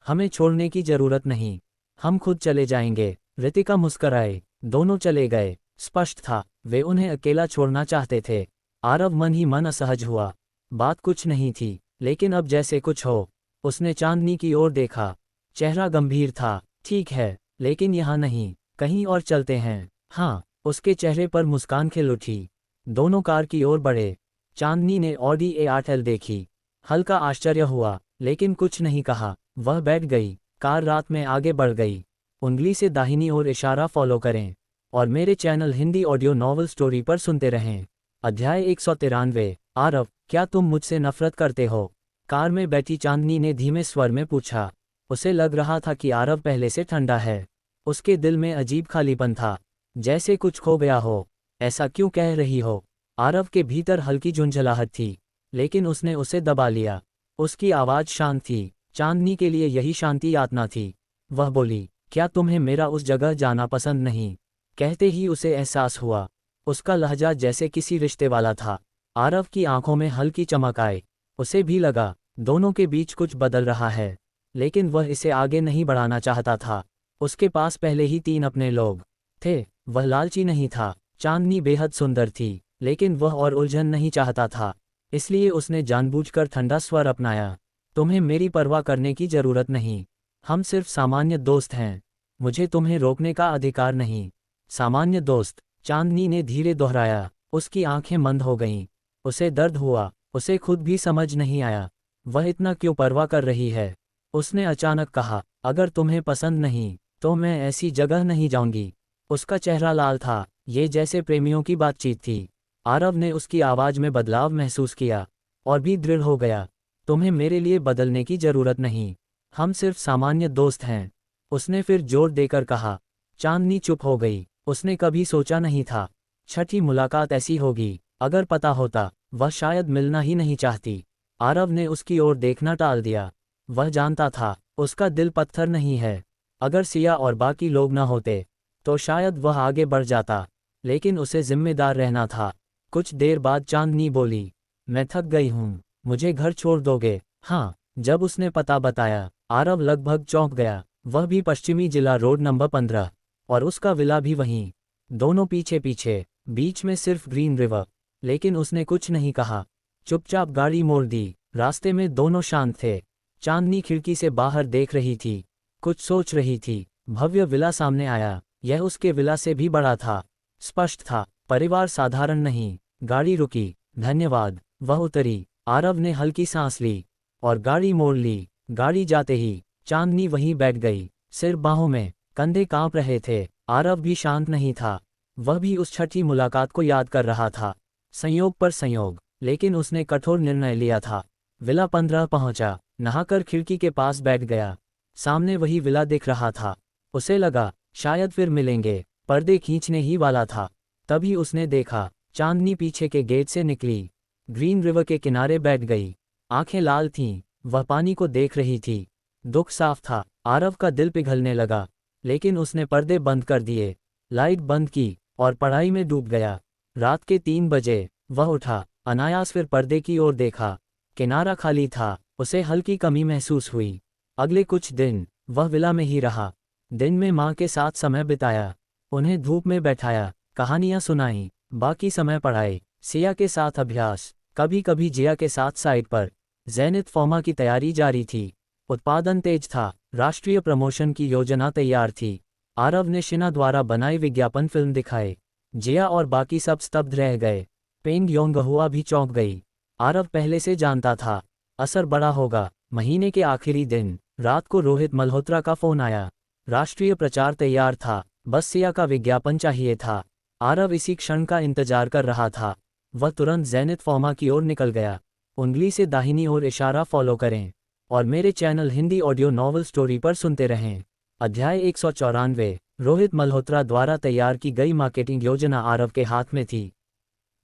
हमें छोड़ने की जरूरत नहीं, हम खुद चले जाएंगे। ऋतिका मुस्कराए। दोनों चले गए। स्पष्ट था, वे उन्हें अकेला छोड़ना चाहते थे। आरव मन ही मन असहज हुआ। बात कुछ नहीं थी, लेकिन अब जैसे कुछ हो। उसने चांदनी की ओर देखा। चेहरा गंभीर था। ठीक है, लेकिन यहाँ नहीं, कहीं और चलते हैं। हाँ, उसके चेहरे पर मुस्कान खिल उठी। दोनों कार की ओर बढ़े। चांदनी ने ऑडी A8L देखी। हल्का आश्चर्य हुआ, लेकिन कुछ नहीं कहा। वह बैठ गई। कार रात में आगे बढ़ गई। उंगली से दाहिनी ओर इशारा फॉलो करें और मेरे channel Hindi audio novel story पर सुनते रहें। अध्याय 193। आरव, क्या तुम मुझसे नफरत करते हो? कार में बैठी चांदनी ने धीमे स्वर में पूछा। उसे लग रहा था कि आरव पहले से ठंडा है। उसके दिल में अजीब खालीपन था, जैसे कुछ खो गया हो। ऐसा क्यों कह रही हो? आरव के भीतर हल्की झुंझलाहट थी, लेकिन उसने उसे दबा लिया। उसकी आवाज़ शांत थी। चांदनी के लिए यही शांति यातना थी। वह बोली, क्या तुम्हें मेरा उस जगह जाना पसंद नहीं? कहते ही उसे एहसास हुआ, उसका लहजा जैसे किसी रिश्ते वाला था। आरव की आंखों में हल्की चमक आई। उसे भी लगा, दोनों के बीच कुछ बदल रहा है, लेकिन वह इसे आगे नहीं बढ़ाना चाहता था। उसके पास पहले ही 3 अपने लोग थे। वह लालची नहीं था। चांदनी बेहद सुंदर थी, लेकिन वह और उलझन नहीं चाहता था। इसलिए उसने जानबूझकर ठंडा स्वर अपनाया। तुम्हें मेरी परवाह करने की जरूरत नहीं। हम सिर्फ सामान्य दोस्त हैं। मुझे तुम्हें रोकने का अधिकार नहीं। सामान्य दोस्त, चांदनी ने धीरे दोहराया। उसकी आंखें मंद हो गईं। उसे दर्द हुआ। उसे खुद भी समझ नहीं आया, वह इतना क्यों परवाह कर रही है। उसने अचानक कहा, अगर तुम्हें पसंद नहीं, तो मैं ऐसी जगह नहीं जाऊंगी। उसका चेहरा लाल था, ये जैसे प्रेमियों की बातचीत थी। आरव ने उसकी आवाज़ में बदलाव महसूस किया और भी दृढ़ हो गया। तुम्हें मेरे लिए बदलने की जरूरत नहीं। हम सिर्फ सामान्य दोस्त हैं। उसने फिर जोर देकर कहा। चांदनी चुप हो गई। उसने कभी सोचा नहीं था छठी मुलाकात ऐसी होगी। अगर पता होता, वह शायद मिलना ही नहीं चाहती। आरव ने उसकी ओर देखना टाल दिया। वह जानता था, उसका दिल पत्थर नहीं है। अगर सिया और बाकी लोग न होते, तो शायद वह आगे बढ़ जाता, लेकिन उसे जिम्मेदार रहना था। कुछ देर बाद चांदनी बोली, मैं थक गई हूँ, मुझे घर छोड़ दोगे? हाँ। जब उसने पता बताया, आरव लगभग चौंक गया। वह भी पश्चिमी जिला रोड नंबर 15, और उसका विला भी वहीं। दोनों पीछे पीछे, बीच में सिर्फ ग्रीन रिवर। लेकिन उसने कुछ नहीं कहा, चुपचाप गाड़ी मोड़ दी। रास्ते में दोनों शांत थे। चांदनी खिड़की से बाहर देख रही थी, कुछ सोच रही थी। भव्य विला सामने आया। यह उसके विला से भी बड़ा था। स्पष्ट था, परिवार साधारण नहीं। गाड़ी रुकी। धन्यवाद। वह उतरी। आरव ने हल्की सांस ली और गाड़ी मोड़ ली। गाड़ी जाते ही चांदनी वहीं बैठ गई, सिर बाहों में, कंधे कांप रहे थे। आरव भी शांत नहीं था। वह भी उस छठी मुलाकात को याद कर रहा था। संयोग पर संयोग, लेकिन उसने कठोर निर्णय लिया था। विला 15 पहुंचा, नहाकर खिड़की के पास बैठ गया। सामने वही विला दिख रहा था। उसे लगा, शायद फिर मिलेंगे। पर्दे खींचने ही वाला था, तभी उसने देखा, चांदनी पीछे के गेट से निकली। ग्रीन रिवर के किनारे बैठ गई। आंखें लाल थीं। वह पानी को देख रही थी। दुख साफ था। आरव का दिल पिघलने लगा, लेकिन उसने पर्दे बंद कर दिए, लाइट बंद की और पढ़ाई में डूब गया। रात के 3 बजे वह उठा, अनायास फिर पर्दे की ओर देखा। किनारा खाली था। उसे हल्की कमी महसूस हुई। अगले कुछ दिन वह विला में ही रहा। दिन में माँ के साथ समय बिताया, उन्हें धूप में बैठाया, कहानियाँ सुनाई। बाकी समय पढ़ाई, सिया के साथ अभ्यास, कभी कभी जिया के साथ साइट पर। ज़ेनिथ फॉर्मा की तैयारी जारी थी। उत्पादन तेज था। राष्ट्रीय प्रमोशन की योजना तैयार थी। आरव ने शिना द्वारा बनाई विज्ञापन फिल्म दिखाए। जिया और बाकी सब स्तब्ध रह गए। पेंग योंगहुआ भी चौंक गई। आरव पहले से जानता था, असर बड़ा होगा। महीने के आखिरी दिन रात को रोहित मल्होत्रा का फोन आया। राष्ट्रीय प्रचार तैयार था, बस सिया का विज्ञापन चाहिए था। आरव इसी क्षण का इंतजार कर रहा था। वह तुरंत ज़ेनिथ फॉर्मा की ओर निकल गया। उंगली से दाहिनी ओर इशारा फॉलो करें और मेरे channel Hindi audio novel story पर सुनते रहें। अध्याय 194। रोहित मल्होत्रा द्वारा तैयार की गई मार्केटिंग योजना आरव के हाथ में थी।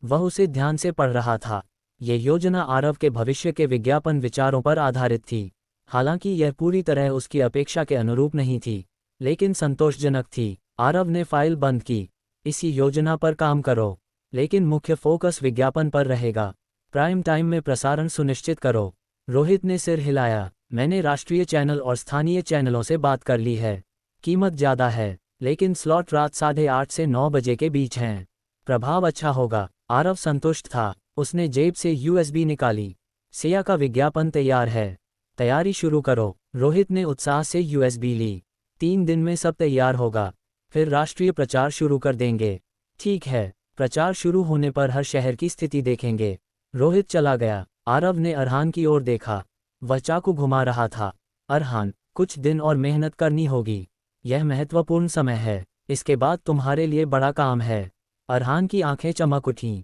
वह उसे ध्यान से पढ़ रहा था। ये योजना आरव के भविष्य के विज्ञापन विचारों पर आधारित थी। हालांकि यह पूरी तरह उसकी अपेक्षा के अनुरूप नहीं थी, लेकिन संतोषजनक थी। आरव ने फाइल बंद की। इसी योजना पर काम करो, लेकिन मुख्य फोकस विज्ञापन पर रहेगा। प्राइम टाइम में प्रसारण सुनिश्चित करो। रोहित ने सिर हिलाया। मैंने राष्ट्रीय चैनल और स्थानीय चैनलों से बात कर ली है। कीमत ज़्यादा है, लेकिन स्लॉट रात 8:30 से 9 बजे के बीच हैं। प्रभाव अच्छा होगा। आरव संतुष्ट था। उसने जेब से USB निकाली। सिया का विज्ञापन तैयार है, तैयारी शुरू करो। रोहित ने उत्साह से यूएसबी ली। 3 दिन में सब तैयार होगा, फिर राष्ट्रीय प्रचार शुरू कर देंगे। ठीक है, प्रचार शुरू होने पर हर शहर की स्थिति देखेंगे। रोहित चला गया। आरव ने अरहान की ओर देखा। वह चाकू घुमा रहा था। अरहान, कुछ दिन और मेहनत करनी होगी। यह महत्वपूर्ण समय है, इसके बाद तुम्हारे लिए बड़ा काम है। अरहान की आंखें चमक उठीं।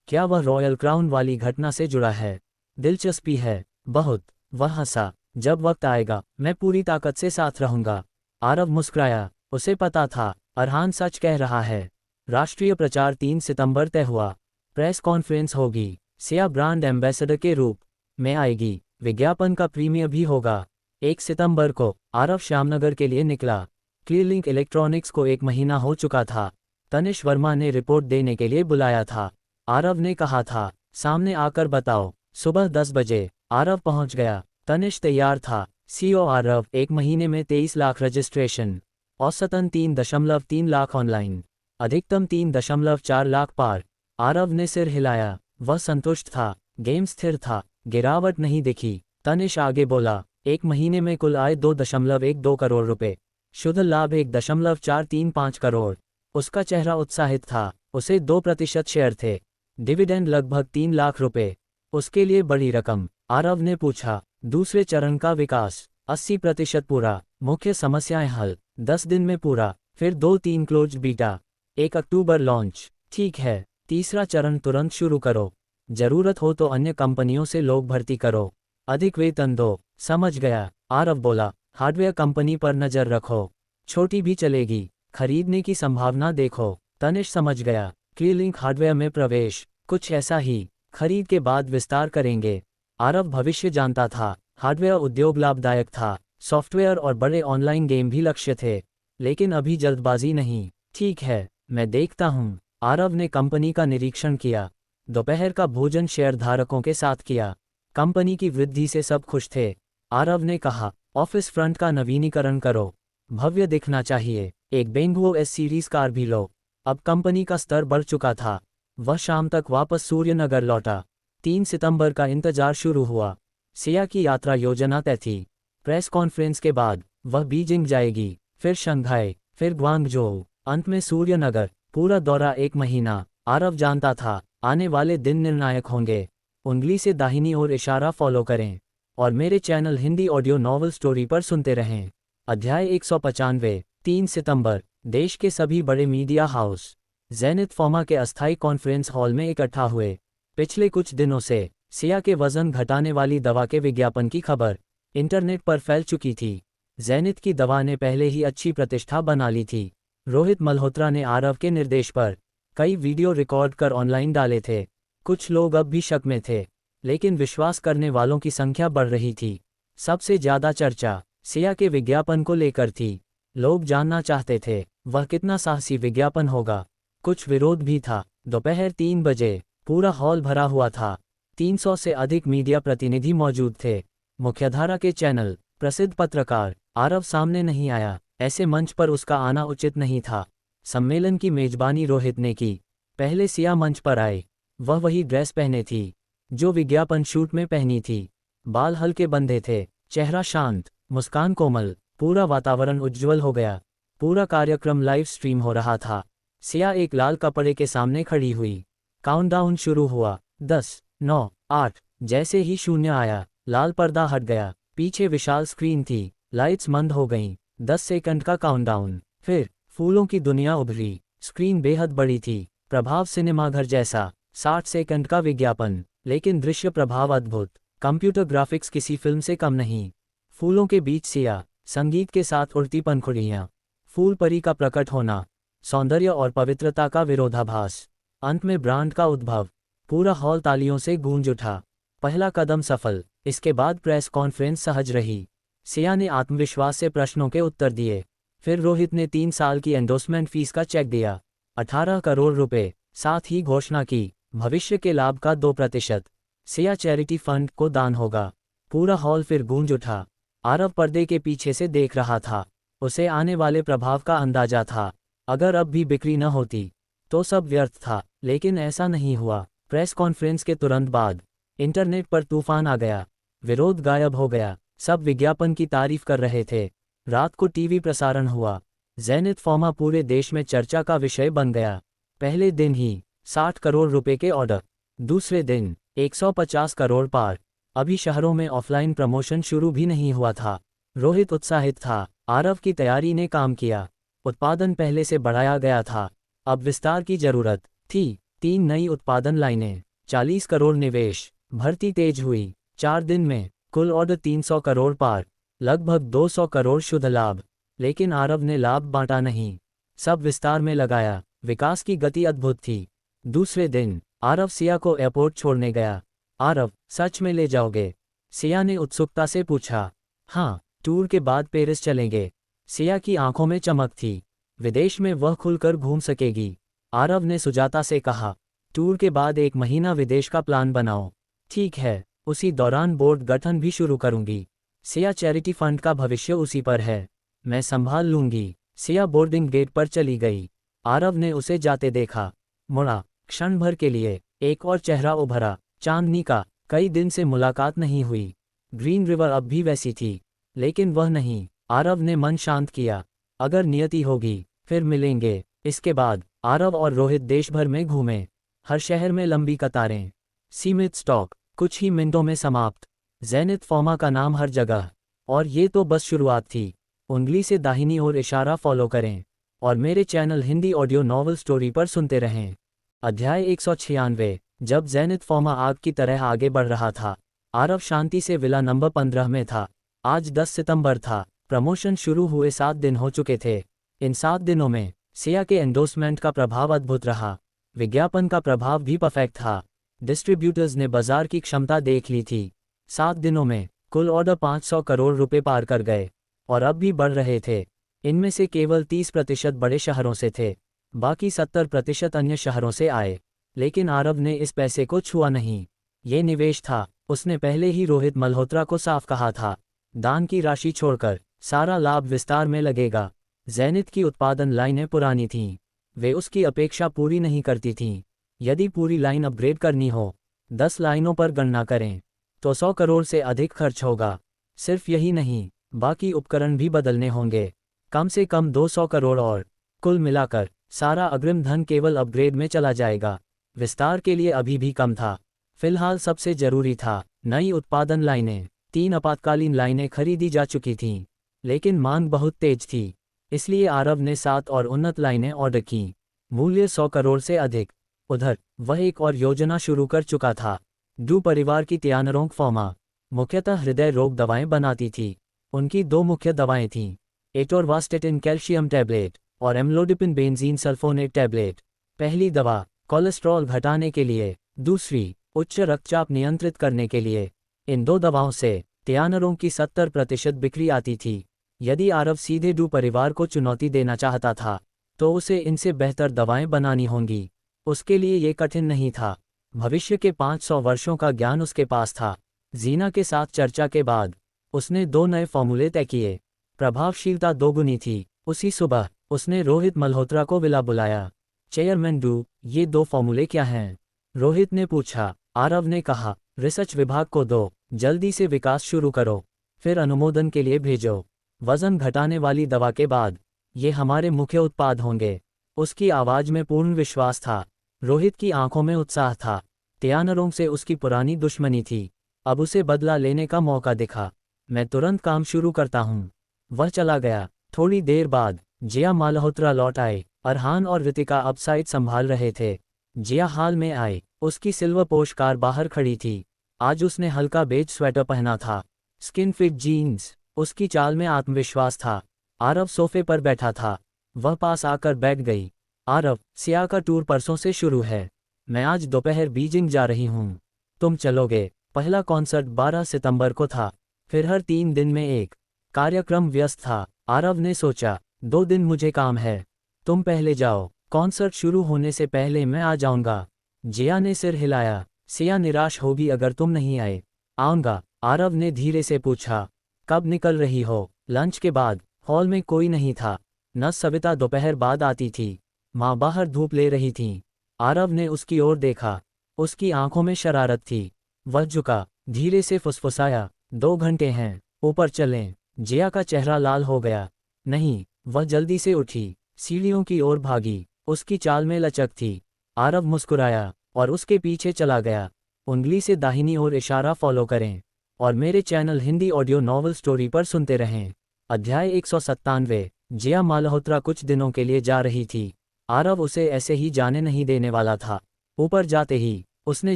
क्या वह रॉयल क्राउन वाली घटना से जुड़ा है? दिलचस्पी है, बहुत। वह हंसा। जब वक्त आएगा, मैं पूरी ताकत से साथ रहूंगा। आरव मुस्कुराया। उसे पता था, अरहान सच कह रहा है। राष्ट्रीय प्रचार 3 सितंबर तय हुआ। प्रेस कॉन्फ्रेंस होगी। सिया ब्रांड एम्बेसडर के रूप में आएगी। विज्ञापन का प्रीमियर भी होगा। 1 सितंबर को आरव श्यामनगर के लिए निकला। क्लियरलिंक इलेक्ट्रॉनिक्स को 1 महीना हो चुका था। तनिष वर्मा ने रिपोर्ट देने के लिए बुलाया था। आरव ने कहा था, सामने आकर बताओ। सुबह 10 बजे आरव पहुंच गया। तनिष तैयार था। सीओ आरव, 1 महीने में 23 लाख रजिस्ट्रेशन, औसतन 3.3 लाख ऑनलाइन, अधिकतम 3.4 लाख पार। आरव ने सिर हिलाया। वह संतुष्ट था। गेम स्थिर था, गिरावट नहीं दिखी। तनिष आगे बोला, 1 महीने में कुल आय 2.12 करोड़ रुपए, शुद्ध लाभ 1.435 करोड़। उसका चेहरा उत्साहित था। उसे 2% शेयर थे। डिविडेंड लगभग 3 लाख रुपए। उसके लिए बड़ी रकम। आरव ने पूछा, दूसरे चरण का विकास 80% पूरा, मुख्य समस्याएं हल, 10 दिन में पूरा, फिर 2-3 क्लोज बीटा, 1 अक्टूबर लॉन्च। ठीक है, तीसरा चरण तुरंत शुरू करो। जरूरत हो तो अन्य कंपनियों से लोग भर्ती करो, अधिक वेतन दो। समझ गया, आरव बोला। हार्डवेयर कंपनी पर नजर रखो, छोटी भी चलेगी, खरीदने की संभावना देखो। तनिष समझ गया। क्लियरलिंक हार्डवेयर में प्रवेश, कुछ ऐसा ही, खरीद के बाद विस्तार करेंगे। आरव भविष्य जानता था। हार्डवेयर उद्योग लाभदायक था, सॉफ्टवेयर और बड़े ऑनलाइन गेम भी लक्ष्य थे, लेकिन अभी जल्दबाजी नहीं। ठीक है, मैं देखता हूँ। आरव ने कंपनी का निरीक्षण किया। दोपहर का भोजन शेयरधारकों के साथ किया। कंपनी की वृद्धि से सब खुश थे। आरव ने कहा, ऑफिस फ्रंट का नवीनीकरण करो, भव्य दिखना चाहिए। एक बेंगुओ एस सीरीज कार भी लो। अब कंपनी का स्तर बढ़ चुका था। वह शाम तक वापस सूर्यनगर लौटा। 3 सितंबर का इंतजार शुरू हुआ। सिया की यात्रा योजना तय थी। प्रेस कॉन्फ्रेंस के बाद वह बीजिंग जाएगी, फिर शंघाई, फिर ग्वांगझोऊ, अंत में सूर्यनगर। पूरा दौरा 1 महीना। आरव जानता था, आने वाले दिन निर्णायक होंगे। उंगली से दाहिनी ओर इशारा फॉलो करें और मेरे channel Hindi audio novel story पर सुनते रहें। अध्याय 195। 3 सितंबर। देश के सभी बड़े मीडिया हाउस ज़ेनिथ फॉर्मा के अस्थायी कॉन्फ्रेंस हॉल में इकट्ठा हुए। पिछले कुछ दिनों से सिया के वजन घटाने वाली दवा के विज्ञापन की खबर इंटरनेट पर फैल चुकी थी। ज़ेनिथ की दवा ने पहले ही अच्छी प्रतिष्ठा बना ली थी। रोहित मल्होत्रा ने आरव के निर्देश पर कई वीडियो रिकॉर्ड कर ऑनलाइन डाले थे। कुछ लोग अब भी शक में थे, लेकिन विश्वास करने वालों की संख्या बढ़ रही थी। सबसे ज्यादा चर्चा सिया के विज्ञापन को लेकर थी। लोग जानना चाहते थे, वह कितना साहसी विज्ञापन होगा। कुछ विरोध भी था। दोपहर 3 बजे पूरा हॉल भरा हुआ था। 300 से अधिक मीडिया प्रतिनिधि मौजूद थे। मुख्यधारा के चैनल, प्रसिद्ध पत्रकार। आरव सामने नहीं आया, ऐसे मंच पर उसका आना उचित नहीं था। सम्मेलन की मेजबानी रोहित ने की। पहले सिया मंच पर आए। वह वही ड्रेस पहने थी जो विज्ञापन शूट में पहनी थी। बाल हल्के बंधे थे, चेहरा शांत, मुस्कान कोमल। पूरा वातावरण उज्ज्वल हो गया। पूरा कार्यक्रम लाइव स्ट्रीम हो रहा था। सिया एक लाल कपड़े के सामने खड़ी हुई। काउंटडाउन शुरू हुआ। 10, 9, 8। जैसे ही 0 आया, लाल पर्दा हट गया। पीछे विशाल स्क्रीन थी। लाइट्स मंद हो गईं। 10 सेकंड का काउंटडाउन। फिर फूलों की दुनिया उभरी। स्क्रीन बेहद बड़ी थी, प्रभाव सिनेमाघर जैसा। 60 सेकंड का विज्ञापन, लेकिन दृश्य प्रभाव अद्भुत। कंप्यूटर ग्राफिक्स किसी फिल्म से कम नहीं। फूलों के बीच सिया, संगीत के साथ उड़ती पंखुड़ियां, फूल परी का प्रकट होना, सौंदर्य और पवित्रता का विरोधाभास। अंत में ब्रांड का उद्भव। पूरा हॉल तालियों से गूंज उठा। पहला कदम सफल। इसके बाद प्रेस कॉन्फ्रेंस सहज रही। सिया ने आत्मविश्वास से प्रश्नों के उत्तर दिए। फिर रोहित ने 3 साल की एंडोर्समेंट फीस का चेक दिया, 18 करोड़ रुपए। साथ ही घोषणा की, भविष्य के लाभ का 2%। सिया चैरिटी फंड को दान होगा। पूरा हॉल फिर गूंज उठा। आरव पर्दे के पीछे से देख रहा था। उसे आने वाले प्रभाव का अंदाजा था। अगर अब भी बिक्री न होती तो सब व्यर्थ था, लेकिन ऐसा नहीं हुआ। प्रेस कॉन्फ्रेंस के तुरंत बाद इंटरनेट पर तूफान आ गया। विरोध गायब हो गया। सब विज्ञापन की तारीफ कर रहे थे। रात को टीवी प्रसारण हुआ। जेनिथ फार्मा पूरे देश में चर्चा का विषय बन गया। पहले दिन ही 60 करोड़ रुपए के ऑर्डर, दूसरे दिन 150 करोड़ पार। अभी शहरों में ऑफलाइन प्रमोशन शुरू भी नहीं हुआ था। रोहित उत्साहित था। आरव की तैयारी ने काम किया। उत्पादन पहले से बढ़ाया गया था, अब विस्तार की जरूरत थी। 3 नई उत्पादन लाइनें, 40 करोड़ निवेश, भर्ती तेज हुई। 4 दिन में कुल ऑर्डर 300 करोड़ पार, लगभग 200 करोड़ शुद्ध लाभ। लेकिन आरव ने लाभ बांटा नहीं, सब विस्तार में लगाया। विकास की गति अद्भुत थी। दूसरे दिन आरव सिया को एयरपोर्ट छोड़ने गया। आरव, सच में ले जाओगे? सिया ने उत्सुकता से पूछा। हाँ, टूर के बाद पेरिस चलेंगे। सिया की आंखों में चमक थी। विदेश में वह खुलकर घूम सकेगी। आरव ने सुजाता से कहा, टूर के बाद 1 महीना विदेश का प्लान बनाओ। ठीक है, उसी दौरान बोर्ड गठन भी शुरू करूंगी। सिया, चैरिटी फंड का भविष्य उसी पर है, मैं संभाल लूंगी। सिया बोर्डिंग गेट पर चली गई। आरव ने उसे जाते देखा, मुड़ा। क्षण भर के लिए एक और चेहरा उभरा, चांदनी का। कई दिन से मुलाकात नहीं हुई। ग्रीन रिवर अब भी वैसी थी, लेकिन वह नहीं। आरव ने मन शांत किया, अगर नियति होगी फिर मिलेंगे। इसके बाद आरव और रोहित देश भर में घूमे। हर शहर में लंबी कतारें, सीमित स्टॉक, कुछ ही मिनटों में समाप्त। जेनिथ फार्मा का नाम हर जगह। और ये तो बस शुरुआत थी। उंगली से दाहिनी ओर इशारा फॉलो करें और मेरे channel Hindi audio novel story पर सुनते रहें। अध्याय 196। जब जेनिथ फार्मा आग की तरह आगे बढ़ रहा था, आरव शांति से विला नंबर 15 में था। आज 10 सितंबर था। प्रमोशन शुरू हुए 7 दिन हो चुके थे। इन 7 दिनों में सिया के एंडोर्समेंट का प्रभाव अद्भुत रहा। विज्ञापन का प्रभाव भी परफेक्ट था। डिस्ट्रीब्यूटर्स ने बाजार की क्षमता देख ली थी। 7 दिनों में कुल ऑर्डर 500 करोड़ रुपए पार कर गए और अब भी बढ़ रहे थे। इनमें से केवल 30% बड़े शहरों से थे, बाकी 70% अन्य शहरों से आए। लेकिन आरव ने इस पैसे को छुआ नहीं। ये निवेश था। उसने पहले ही रोहित मल्होत्रा को साफ कहा था, दान की राशि छोड़कर सारा लाभ विस्तार में लगेगा। जेनिथ की उत्पादन लाइनें पुरानी थीं, वे उसकी अपेक्षा पूरी नहीं करती थीं। यदि पूरी लाइन अपग्रेड करनी हो, 10 लाइनों पर गणना करें, तो 100 करोड़ से अधिक खर्च होगा। सिर्फ यही नहीं, बाकी उपकरण भी बदलने होंगे, कम से कम 200 करोड़ और। कुल मिलाकर सारा अग्रिम धन केवल अपग्रेड में चला जाएगा। विस्तार के लिए अभी भी कम था। फिलहाल सबसे जरूरी था नई उत्पादन लाइनें। 3 आपातकालीन लाइनें खरीदी जा चुकी थीं, लेकिन मांग बहुत तेज थी। इसलिए आरव ने 7 और उन्नत लाइनें ऑर्डर कीं, मूल्य 100 करोड़ से अधिक। उधर वह एक और योजना शुरू कर चुका था। डू परिवार की तियानरोंग फार्मा मुख्यतः हृदय रोग दवाएं बनाती थी। उनकी 2 मुख्य दवाएं थीं, एटोरवास्टेटिन कैल्शियम टैबलेट और एम्लोडिपिन बेंजीन सल्फोनेट टैबलेट। पहली दवा कोलेस्ट्रॉल घटाने के लिए, दूसरी उच्च रक्तचाप नियंत्रित करने के लिए। इन 2 दवाओं से तियानरों की 70% बिक्री आती थी। यदि आरव सीधे डू परिवार को चुनौती देना चाहता था, तो उसे इनसे बेहतर दवाएं बनानी होंगी। उसके लिए ये कठिन नहीं था। भविष्य के 500 वर्षों का ज्ञान उसके पास था। जीना के साथ चर्चा के बाद उसने 2 नए फॉर्मूले तय किए। प्रभावशीलता दोगुनी थी। उसी सुबह उसने रोहित मल्होत्रा को विला बुलाया। चेयरमैन डू, ये 2 फॉर्मूले क्या हैं? रोहित ने पूछा। आरव ने कहा, रिसर्च विभाग को दो, जल्दी से विकास शुरू करो, फिर अनुमोदन के लिए भेजो। वजन घटाने वाली दवा के बाद ये हमारे मुख्य उत्पाद होंगे। उसकी आवाज में पूर्ण विश्वास था। रोहित की आंखों में उत्साह था। तियानरों से उसकी पुरानी दुश्मनी थी, अब उसे बदला लेने का मौका दिखा। मैं तुरंत काम शुरू करता हूँ। वह चला गया। थोड़ी देर बाद जिया मल्होत्रा लौट आए। अरहान और रितिका अब साइट संभाल रहे थे। जिया हाल में आई। उसकी सिल्वर पोश कार बाहर खड़ी थी। आज उसने हल्का बेज स्वेटर पहना था, स्किन फिट जीन्स। उसकी चाल में आत्मविश्वास था। आरव सोफे पर बैठा था। वह पास आकर बैठ गई। आरव, सिया का टूर परसों से शुरू है। मैं आज दोपहर बीजिंग जा रही हूँ, तुम चलोगे? पहला कॉन्सर्ट 12 सितंबर को था, फिर हर 3 दिन में एक कार्यक्रम व्यस्त था। आरव ने सोचा, 2 दिन मुझे काम है, तुम पहले जाओ, कॉन्सर्ट शुरू होने से पहले मैं आ जाऊंगा। जिया ने सिर हिलाया। सिया निराश होगी अगर तुम नहीं आए। आऊंगा, आरव ने धीरे से पूछा। कब निकल रही हो? लंच के बाद। हॉल में कोई नहीं था, न सविता दोपहर बाद आती थी, माँ बाहर धूप ले रही थीं। आरव ने उसकी ओर देखा। उसकी आंखों में शरारत थी। वह झुका, धीरे से फुसफुसाया, 2 घंटे हैं, ऊपर चलें। जिया का चेहरा लाल हो गया। नहीं, वह जल्दी से उठी, सीढ़ियों की ओर भागी। उसकी चाल में लचक थी। आरव मुस्कुराया और उसके पीछे चला गया। उंगली से दाहिनी ओर इशारा फॉलो करें और मेरे channel Hindi audio novel story पर सुनते रहें। अध्याय 197। जिया माल्होत्रा कुछ दिनों के लिए जा रही थी। आरव उसे ऐसे ही जाने नहीं देने वाला था। ऊपर जाते ही उसने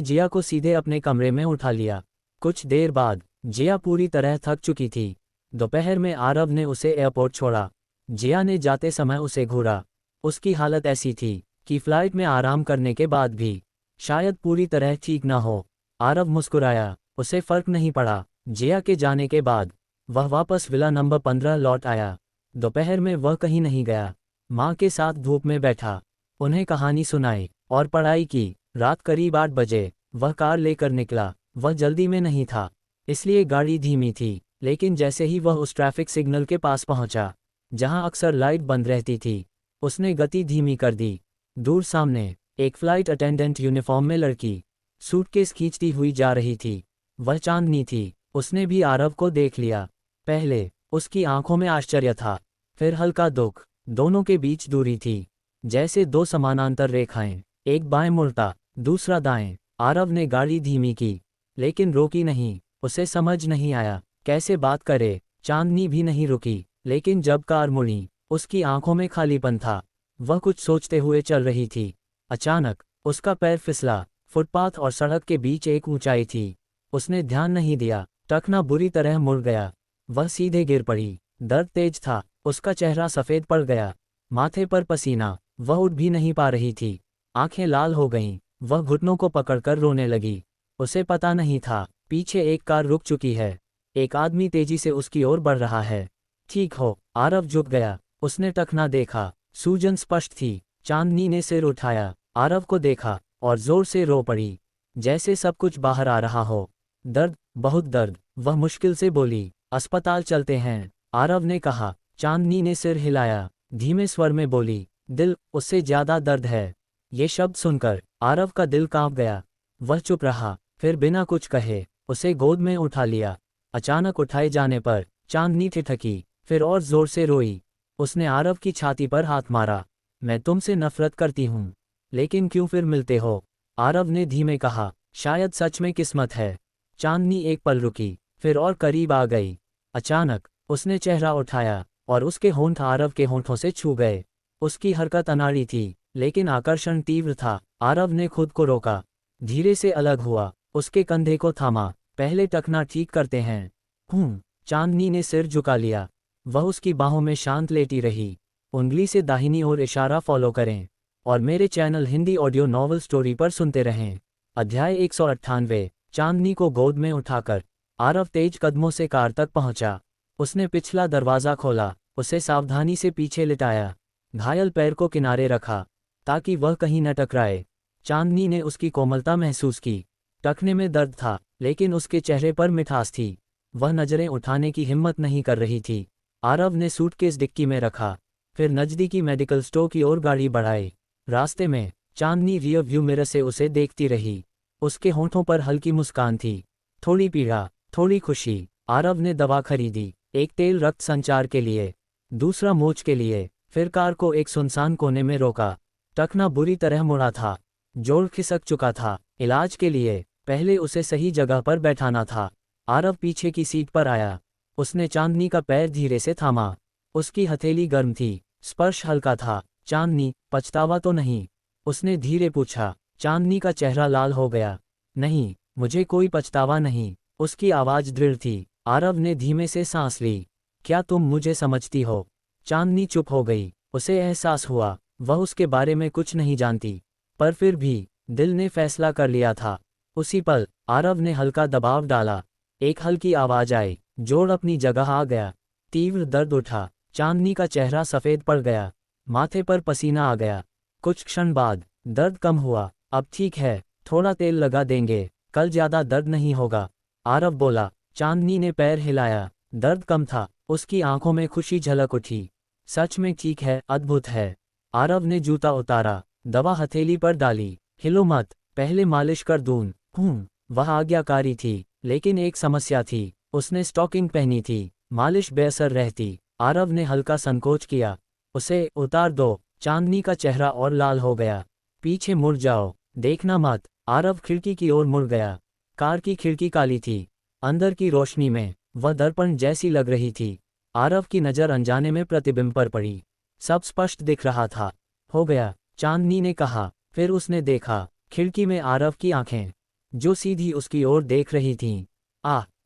जिया को सीधे अपने कमरे में उठा लिया। कुछ देर बाद जिया पूरी तरह थक चुकी थी। दोपहर में आरव ने उसे एयरपोर्ट छोड़ा। जिया ने जाते समय उसे घूरा। उसकी हालत ऐसी थी कि फ्लाइट में आराम करने के बाद भी शायद पूरी तरह ठीक ना हो। आरव मुस्कुराया, उसे फर्क नहीं पड़ा। जिया के जाने के बाद वह वापस विला नंबर 15 लौट आया। दोपहर में वह कहीं नहीं गया। माँ के साथ धूप में बैठा, उन्हें कहानी सुनाई और पढ़ाई की। रात करीब 8 बजे वह कार लेकर निकला। वह जल्दी में नहीं था, इसलिए गाड़ी धीमी थी, लेकिन जैसे ही वह उस ट्रैफिक सिग्नल के पास पहुंचा जहां अक्सर लाइट बंद रहती थी, उसने गति धीमी कर दी। दूर सामने एक फ्लाइट अटेंडेंट यूनिफॉर्म में लड़की सूटकेस खींचती हुई जा रही थी। वह चांदनी थी। उसने भी आरव को देख लिया। पहले उसकी आंखों में आश्चर्य था, फिर हल्का दुख। दोनों के बीच दूरी थी, जैसे दो समानांतर रेखाएं, एक बाएं मुड़ता, दूसरा दाएं। आरव ने गाड़ी धीमी की, लेकिन रोकी नहीं। उसे समझ नहीं आया कैसे बात करे। चांदनी भी नहीं रुकी, लेकिन जब कार मुड़ी, उसकी आंखों में खालीपन था। वह कुछ सोचते हुए चल रही थी। अचानक उसका पैर फिसला। फुटपाथ और सड़क के बीच एक ऊंचाई थी। उसने ध्यान नहीं दिया। टखना बुरी तरह मुड़ गया। वह सीधे गिर पड़ी। दर्द तेज था। उसका चेहरा सफ़ेद पड़ गया, माथे पर पसीना। वह उठ भी नहीं पा रही थी। आंखें लाल हो गईं। वह घुटनों को पकड़कर रोने लगी। उसे पता नहीं था पीछे एक कार रुक चुकी है। एक आदमी तेजी से उसकी ओर बढ़ रहा है। ठीक हो। आरव झुक गया। उसने टखना देखा। सूजन स्पष्ट थी। चांदनी ने सिर उठाया, आरव को देखा और जोर से रो पड़ी, जैसे सब कुछ बाहर आ रहा हो। दर्द, बहुत दर्द। वह मुश्किल से बोली। अस्पताल चलते हैं, आरव ने कहा। चांदनी ने सिर हिलाया, धीमे स्वर में बोली, दिल, उससे ज्यादा दर्द है। ये शब्द सुनकर आरव का दिल कांप गया। वह चुप रहा, फिर बिना कुछ कहे उसे गोद में उठा लिया। अचानक उठाए जाने पर चांदनी ठिठकी, फिर और जोर से रोई। उसने आरव की छाती पर हाथ मारा। मैं तुमसे नफरत करती हूँ, लेकिन क्यों फिर मिलते हो? आरव ने धीमे कहा। शायद सच में किस्मत है। चांदनी एक पल रुकी, फिर और करीब आ गई। अचानक उसने चेहरा उठाया और उसके होंठ आरव के होंठों से छू गए। उसकी हरकत अनाड़ी थी, लेकिन आकर्षण तीव्र था। आरव ने खुद को रोका, धीरे से अलग हुआ, उसके कंधे को थामा। पहले टखना ठीक करते हैं। चांदनी ने सिर झुका लिया। वह उसकी बाहों में शांत लेटी रही। उंगली से दाहिनी ओर इशारा फॉलो करें और मेरे channel Hindi audio novel story पर सुनते रहें। अध्याय 198। चांदनी को गोद में उठाकर आरव तेज कदमों से कार तक पहुंचा। उसने पिछला दरवाज़ा खोला, उसे सावधानी से पीछे लिटाया, घायल पैर को किनारे रखा ताकि वह कहीं न टकराए। चांदनी ने उसकी कोमलता महसूस की। टखने में दर्द था, लेकिन उसके चेहरे पर मिठास थी। वह नजरें उठाने की हिम्मत नहीं कर रही थी। आरव ने सूटकेस डिक्की में रखा, फिर नज़दीकी मेडिकल स्टोर की ओर गाड़ी बढ़ाई। रास्ते में चांदनी रियर व्यू मिरर से उसे देखती रही। उसके होंठों पर हल्की मुस्कान थी, थोड़ी पीड़ा, थोड़ी खुशी। आरव ने दवा खरीदी, एक तेल रक्त संचार के लिए, दूसरा मोच के लिए। फिर कार को एक सुनसान कोने में रोका। टखना बुरी तरह मुड़ा था, जोड़ खिसक चुका था। इलाज के लिए पहले उसे सही जगह पर बैठाना था। आरव पीछे की सीट पर आया। उसने चांदनी का पैर धीरे से थामा। उसकी हथेली गर्म थी, स्पर्श हल्का था। चांदनी, पछतावा तो नहीं? उसने धीरे पूछा। चांदनी का चेहरा लाल हो गया। नहीं, मुझे कोई पछतावा नहीं। उसकी आवाज़ दृढ़ थी। आरव ने धीमे से सांस ली। क्या तुम मुझे समझती हो? चांदनी चुप हो गई। उसे एहसास हुआ वह उसके बारे में कुछ नहीं जानती, पर फिर भी दिल ने फैसला कर लिया था। उसी पल आरव ने हल्का दबाव डाला। एक हल्की आवाज़ आई, जोड़ अपनी जगह आ गया। तीव्र दर्द उठा। चांदनी का चेहरा सफ़ेद पड़ गया, माथे पर पसीना आ गया। कुछ क्षण बाद दर्द कम हुआ। अब ठीक है, थोड़ा तेल लगा देंगे, कल ज़्यादा दर्द नहीं होगा, आरव बोला। चांदनी ने पैर हिलाया। दर्द कम था। उसकी आंखों में खुशी झलक उठी। सच में ठीक है, अद्भुत है। आरव ने जूता उतारा, दवा हथेली पर डाली। हिलो मत, पहले मालिश कर दूं। वह आज्ञाकारी थी, लेकिन एक समस्या थी, उसने स्टॉकिंग पहनी थी, मालिश बेअसर रहती। आरव ने हल्का संकोच किया। उसे उतार दो। चांदनी का चेहरा और लाल हो गया। पीछे मुड़ जाओ, देखना मत। आरव खिड़की की ओर मुड़ गया। कार की खिड़की काली थी। अंदर की रोशनी में वह दर्पण जैसी लग रही थी। आरव की नज़र अनजाने में प्रतिबिंब पर पड़ी। सब स्पष्ट दिख रहा था। हो गया, चांदनी ने कहा। फिर उसने देखा, खिड़की में आरव की आंखें, जो सीधी उसकी ओर देख रही थीं।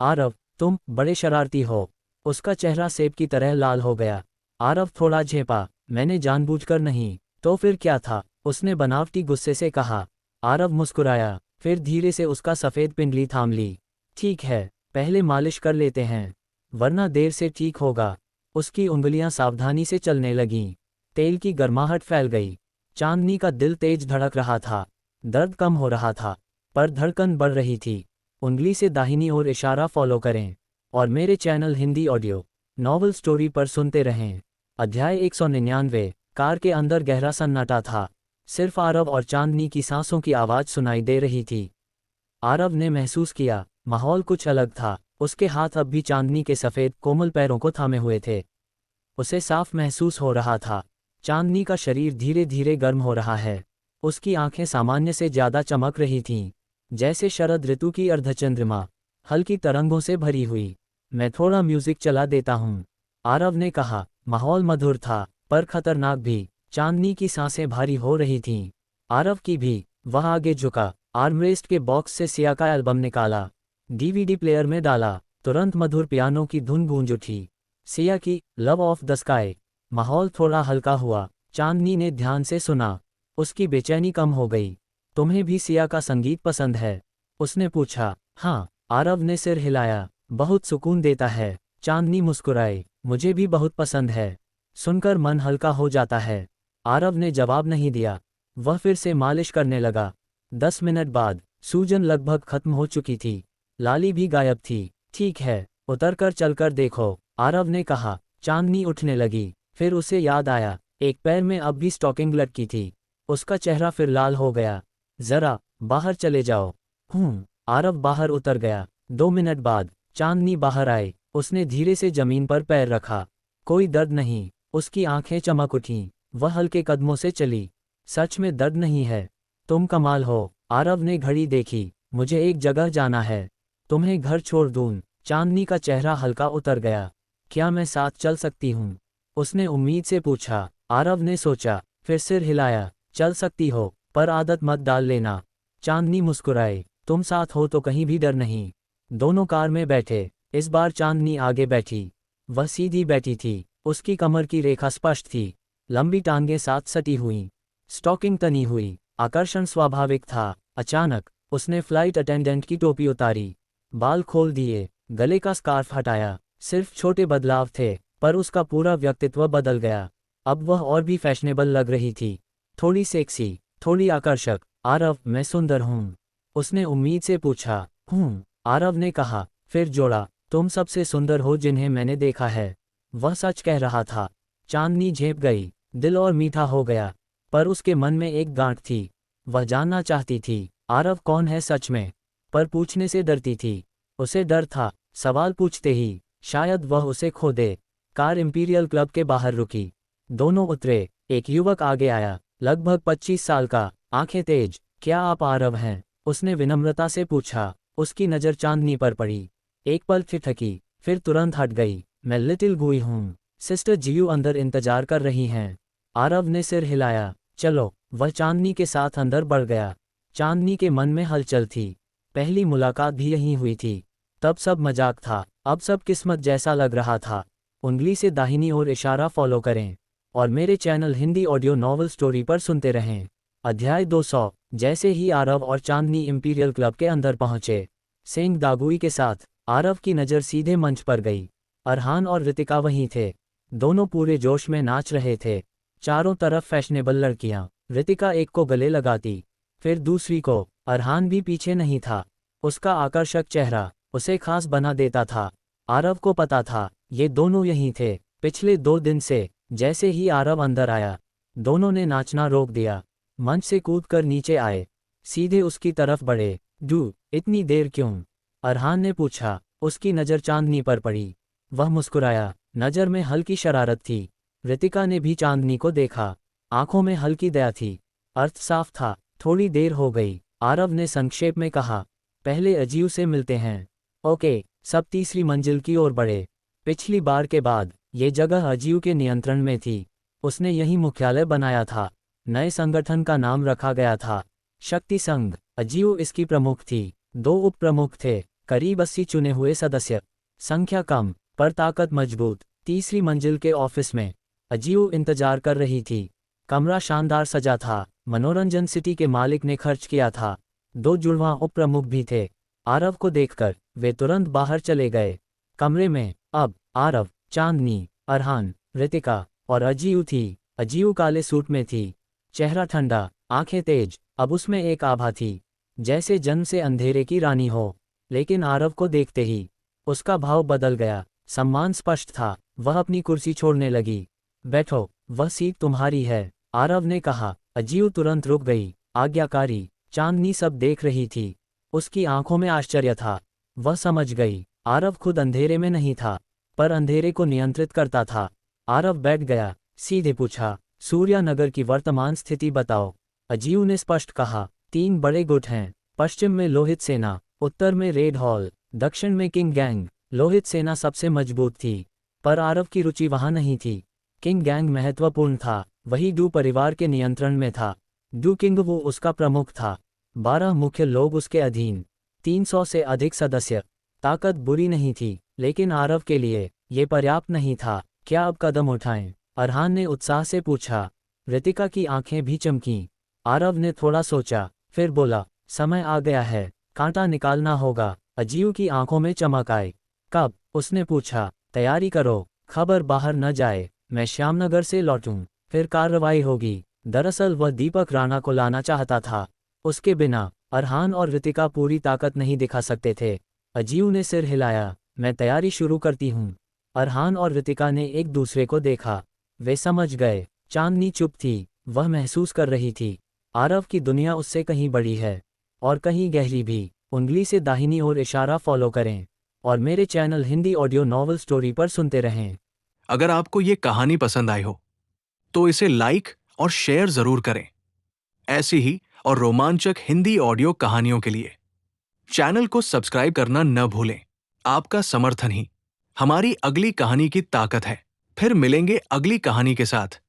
आरव, तुम बड़े शरारती हो। उसका चेहरा सेब की तरह लाल हो गया। आरव थोड़ा झेपा। मैंने जानबूझकर नहीं। तो फिर क्या था? उसने बनावटी गुस्से से कहा। आरव मुस्कुराया, फिर धीरे से उसका सफ़ेद पिंडली थाम ली। ठीक है, पहले मालिश कर लेते हैं, वरना देर से ठीक होगा। उसकी उंगलियां सावधानी से चलने लगीं। तेल की गर्माहट फैल गई। चांदनी का दिल तेज धड़क रहा था। दर्द कम हो रहा था, पर धड़कन बढ़ रही थी। उंगली से दाहिनी ओर इशारा फॉलो करें और मेरे channel Hindi audio novel story पर सुनते रहें। अध्याय 199। कार के अंदर गहरा सन्नाटा था। सिर्फ आरव और चांदनी की सांसों की आवाज़ सुनाई दे रही थी। आरव ने महसूस किया, माहौल कुछ अलग था। उसके हाथ अब भी चांदनी के सफ़ेद कोमल पैरों को थामे हुए थे। उसे साफ महसूस हो रहा था, चांदनी का शरीर धीरे धीरे गर्म हो रहा है। उसकी आंखें सामान्य से ज़्यादा चमक रही थीं, जैसे शरद ऋतु की अर्धचंद्रमा, हल्की तरंगों से भरी हुई। मैं थोड़ा म्यूजिक चला देता हूँ, आरव ने कहा। माहौल मधुर था, पर खतरनाक भी। चांदनी की सांसें भारी हो रही थीं, आरव की भी। वह आगे झुका, आर्मरेस्ट के बॉक्स से सिया का एल्बम निकाला, डीवीडी प्लेयर में डाला। तुरंत मधुर पियानो की धुन गूंज उठी, सिया की लव ऑफ द स्काई। माहौल थोड़ा हल्का हुआ। चांदनी ने ध्यान से सुना। उसकी बेचैनी कम हो गई। तुम्हें भी सिया का संगीत पसंद है? उसने पूछा। हाँ, आरव ने सिर हिलाया। बहुत सुकून देता है। चांदनी मुस्कुराई। मुझे भी बहुत पसंद है। सुनकर मन हल्का हो जाता है। आरव ने जवाब नहीं दिया। वह फिर से मालिश करने लगा। 10 मिनट बाद सूजन लगभग खत्म हो चुकी थी। लाली भी गायब थी। ठीक है, उतरकर चलकर देखो, आरव ने कहा। चांदनी उठने लगी। फिर उसे याद आया, एक पैर में अब भी स्टॉकिंग लटकी थी। उसका चेहरा फिर लाल हो गया। जरा बाहर चले जाओ। आरव बाहर उतर गया। 2 मिनट बाद चांदनी बाहर आई। उसने धीरे से जमीन पर पैर रखा। कोई दर्द नहीं। उसकी आंखें चमक उठीं। वह हल्के कदमों से चली। सच में दर्द नहीं है? तुम कमाल हो। आरव ने घड़ी देखी। मुझे एक जगह जाना है। तुम्हें घर छोड़ दूं? चांदनी का चेहरा हल्का उतर गया। क्या मैं साथ चल सकती हूँ? उसने उम्मीद से पूछा। आरव ने सोचा, फिर सिर हिलाया। चल सकती हो, पर आदत मत डाल लेना। चांदनी मुस्कुराई। तुम साथ हो तो कहीं भी डर नहीं। दोनों कार में बैठे। इस बार चांदनी आगे बैठी। वह सीधी बैठी थी। उसकी कमर की रेखा स्पष्ट थी। लंबी टांगें साथ सटी हुईं। स्टॉकिंग तनी हुई। आकर्षण स्वाभाविक था। अचानक उसने फ्लाइट अटेंडेंट की टोपी उतारी, बाल खोल दिए, गले का स्कार्फ हटाया। सिर्फ छोटे बदलाव थे, पर उसका पूरा व्यक्तित्व बदल गया। अब वह और भी फैशनेबल लग रही थी। थोड़ी सेक्सी, थोड़ी आकर्षक। आरव, मैं सुंदर हूँ? उसने उम्मीद से पूछा। आरव ने कहा, फिर जोड़ा, तुम सबसे सुंदर हो जिन्हें मैंने देखा है। वह सच कह रहा था। चांदनी झेप गई। दिल और मीठा हो गया, पर उसके मन में एक गांठ थी। वह जानना चाहती थी, आरव कौन है सच में, पर पूछने से डरती थी। उसे डर था, सवाल पूछते ही शायद वह उसे खो दे। कार इंपीरियल क्लब के बाहर रुकी। दोनों उतरे। एक युवक आगे आया, लगभग 25 साल का, आंखें तेज। क्या आप आरव हैं? उसने विनम्रता से पूछा। उसकी नज़र चांदनी पर पड़ी। एक पल ठिठकी, फिर तुरंत हट गई। मैं लिटिल गुई हूँ। सिस्टर जियू अंदर इंतजार कर रही हैं। आरव ने सिर हिलाया। चलो। वह चांदनी के साथ अंदर बढ़ गया। चांदनी के मन में हलचल थी। पहली मुलाकात भी यहीं हुई थी। तब सब मजाक था, अब सब किस्मत जैसा लग रहा था। उंगली से दाहिनी ओर इशारा फॉलो करें और मेरे channel Hindi audio novel story पर सुनते रहें। अध्याय 200। जैसे ही आरव और चांदनी इंपीरियल क्लब के अंदर पहुंचे, सेंग दागुई के साथ, आरव की नज़र सीधे मंच पर गई। अरहान और रितिका वहीं थे। दोनों पूरे जोश में नाच रहे थे। चारों तरफ फैशनेबल लड़कियां। रितिका एक को गले लगाती, फिर दूसरी को। अरहान भी पीछे नहीं था। उसका आकर्षक चेहरा उसे खास बना देता था। आरव को पता था, ये दोनों यहीं थे पिछले 2 दिन से। जैसे ही आरव अंदर आया, दोनों ने नाचना रोक दिया। मंच से कूदकर नीचे आए, सीधे उसकी तरफ बढ़े। इतनी देर क्यों? अरहान ने पूछा। उसकी नज़र चांदनी पर पड़ी। वह मुस्कुराया, नज़र में हल्की शरारत थी। रितिका ने भी चांदनी को देखा, आंखों में हल्की दया थी। अर्थ साफ था। थोड़ी देर हो गई, आरव ने संक्षेप में कहा, पहले अजीव से मिलते हैं। ओके। सब तीसरी मंजिल की ओर बढ़े। पिछली बार के बाद ये जगह अजीव के नियंत्रण में थी। उसने यही मुख्यालय बनाया था। नए संगठन का नाम रखा गया था, शक्ति संघ। अजीव इसकी प्रमुख थी। 2 उप प्रमुख थे, करीब 80 चुने हुए सदस्य। संख्या कम पर ताकत मजबूत। तीसरी मंजिल के ऑफिस में अजीव इंतजार कर रही थी। कमरा शानदार सजा था, मनोरंजन सिटी के मालिक ने खर्च किया था। 2 जुड़वां उप प्रमुख भी थे। आरव को देखकर वे तुरंत बाहर चले गए। कमरे में अब आरव, चांदनी, अरहान, रितिका और अजीव थी। अजीव काले सूट में थी, चेहरा ठंडा, आंखें तेज। अब उसमें एक आभा थी, जैसे जन्म से अंधेरे की रानी हो। लेकिन आरव को देखते ही उसका भाव बदल गया। सम्मान स्पष्ट था। वह अपनी कुर्सी छोड़ने लगी। बैठो, वह सीट तुम्हारी है, आरव ने कहा। अजीव तुरंत रुक गई। आज्ञाकारी। चांदनी सब देख रही थी। उसकी आंखों में आश्चर्य था। वह समझ गई, आरव खुद अंधेरे में नहीं था, पर अंधेरे को नियंत्रित करता था। आरव बैठ गया, सीधे पूछा, सूर्यानगर की वर्तमान स्थिति बताओ। अजीव ने स्पष्ट कहा, 3 बड़े गुट हैं। पश्चिम में लोहित सेना, उत्तर में रेड हॉल, दक्षिण में किंग गैंग। लोहित सेना सबसे मजबूत थी, पर आरव की रुचि वहां नहीं थी। किंग गैंग महत्वपूर्ण था, वही डू परिवार के नियंत्रण में था। डू किंग वो उसका प्रमुख था। 12 मुख्य लोग उसके अधीन, 300 से अधिक सदस्य। ताकत बुरी नहीं थी, लेकिन आरव के लिए ये पर्याप्त नहीं था। क्या अब कदम उठाएं? अरहान ने उत्साह से पूछा। रितिका की आंखें भी चमकीं। आरव ने थोड़ा सोचा, फिर बोला, समय आ गया है, कांटा निकालना होगा। अजीव की आंखों में चमक आई। कब? उसने पूछा। तैयारी करो, खबर बाहर न जाए। मैं श्यामनगर से लौटूं, फिर कार्रवाई होगी। दरअसल वह दीपक राणा को लाना चाहता था। उसके बिना अरहान और रितिका पूरी ताकत नहीं दिखा सकते थे। अजीव ने सिर हिलाया। मैं तैयारी शुरू करती हूँ। अरहान और रितिका ने एक दूसरे को देखा। वे समझ गए। चांदनी चुप थी, वह महसूस कर रही थी, आरव की दुनिया उससे कहीं बड़ी है, और कहीं गहरी भी। उंगली से दाहिनी ओर इशारा फॉलो करें, और मेरे channel Hindi audio novel story पर सुनते रहें। अगर आपको ये कहानी पसंद आई हो तो इसे लाइक और शेयर जरूर करें। ऐसी ही और रोमांचक हिंदी ऑडियो कहानियों के लिए चैनल को सब्सक्राइब करना न भूलें। आपका समर्थन ही हमारी अगली कहानी की ताकत है। फिर मिलेंगे अगली कहानी के साथ।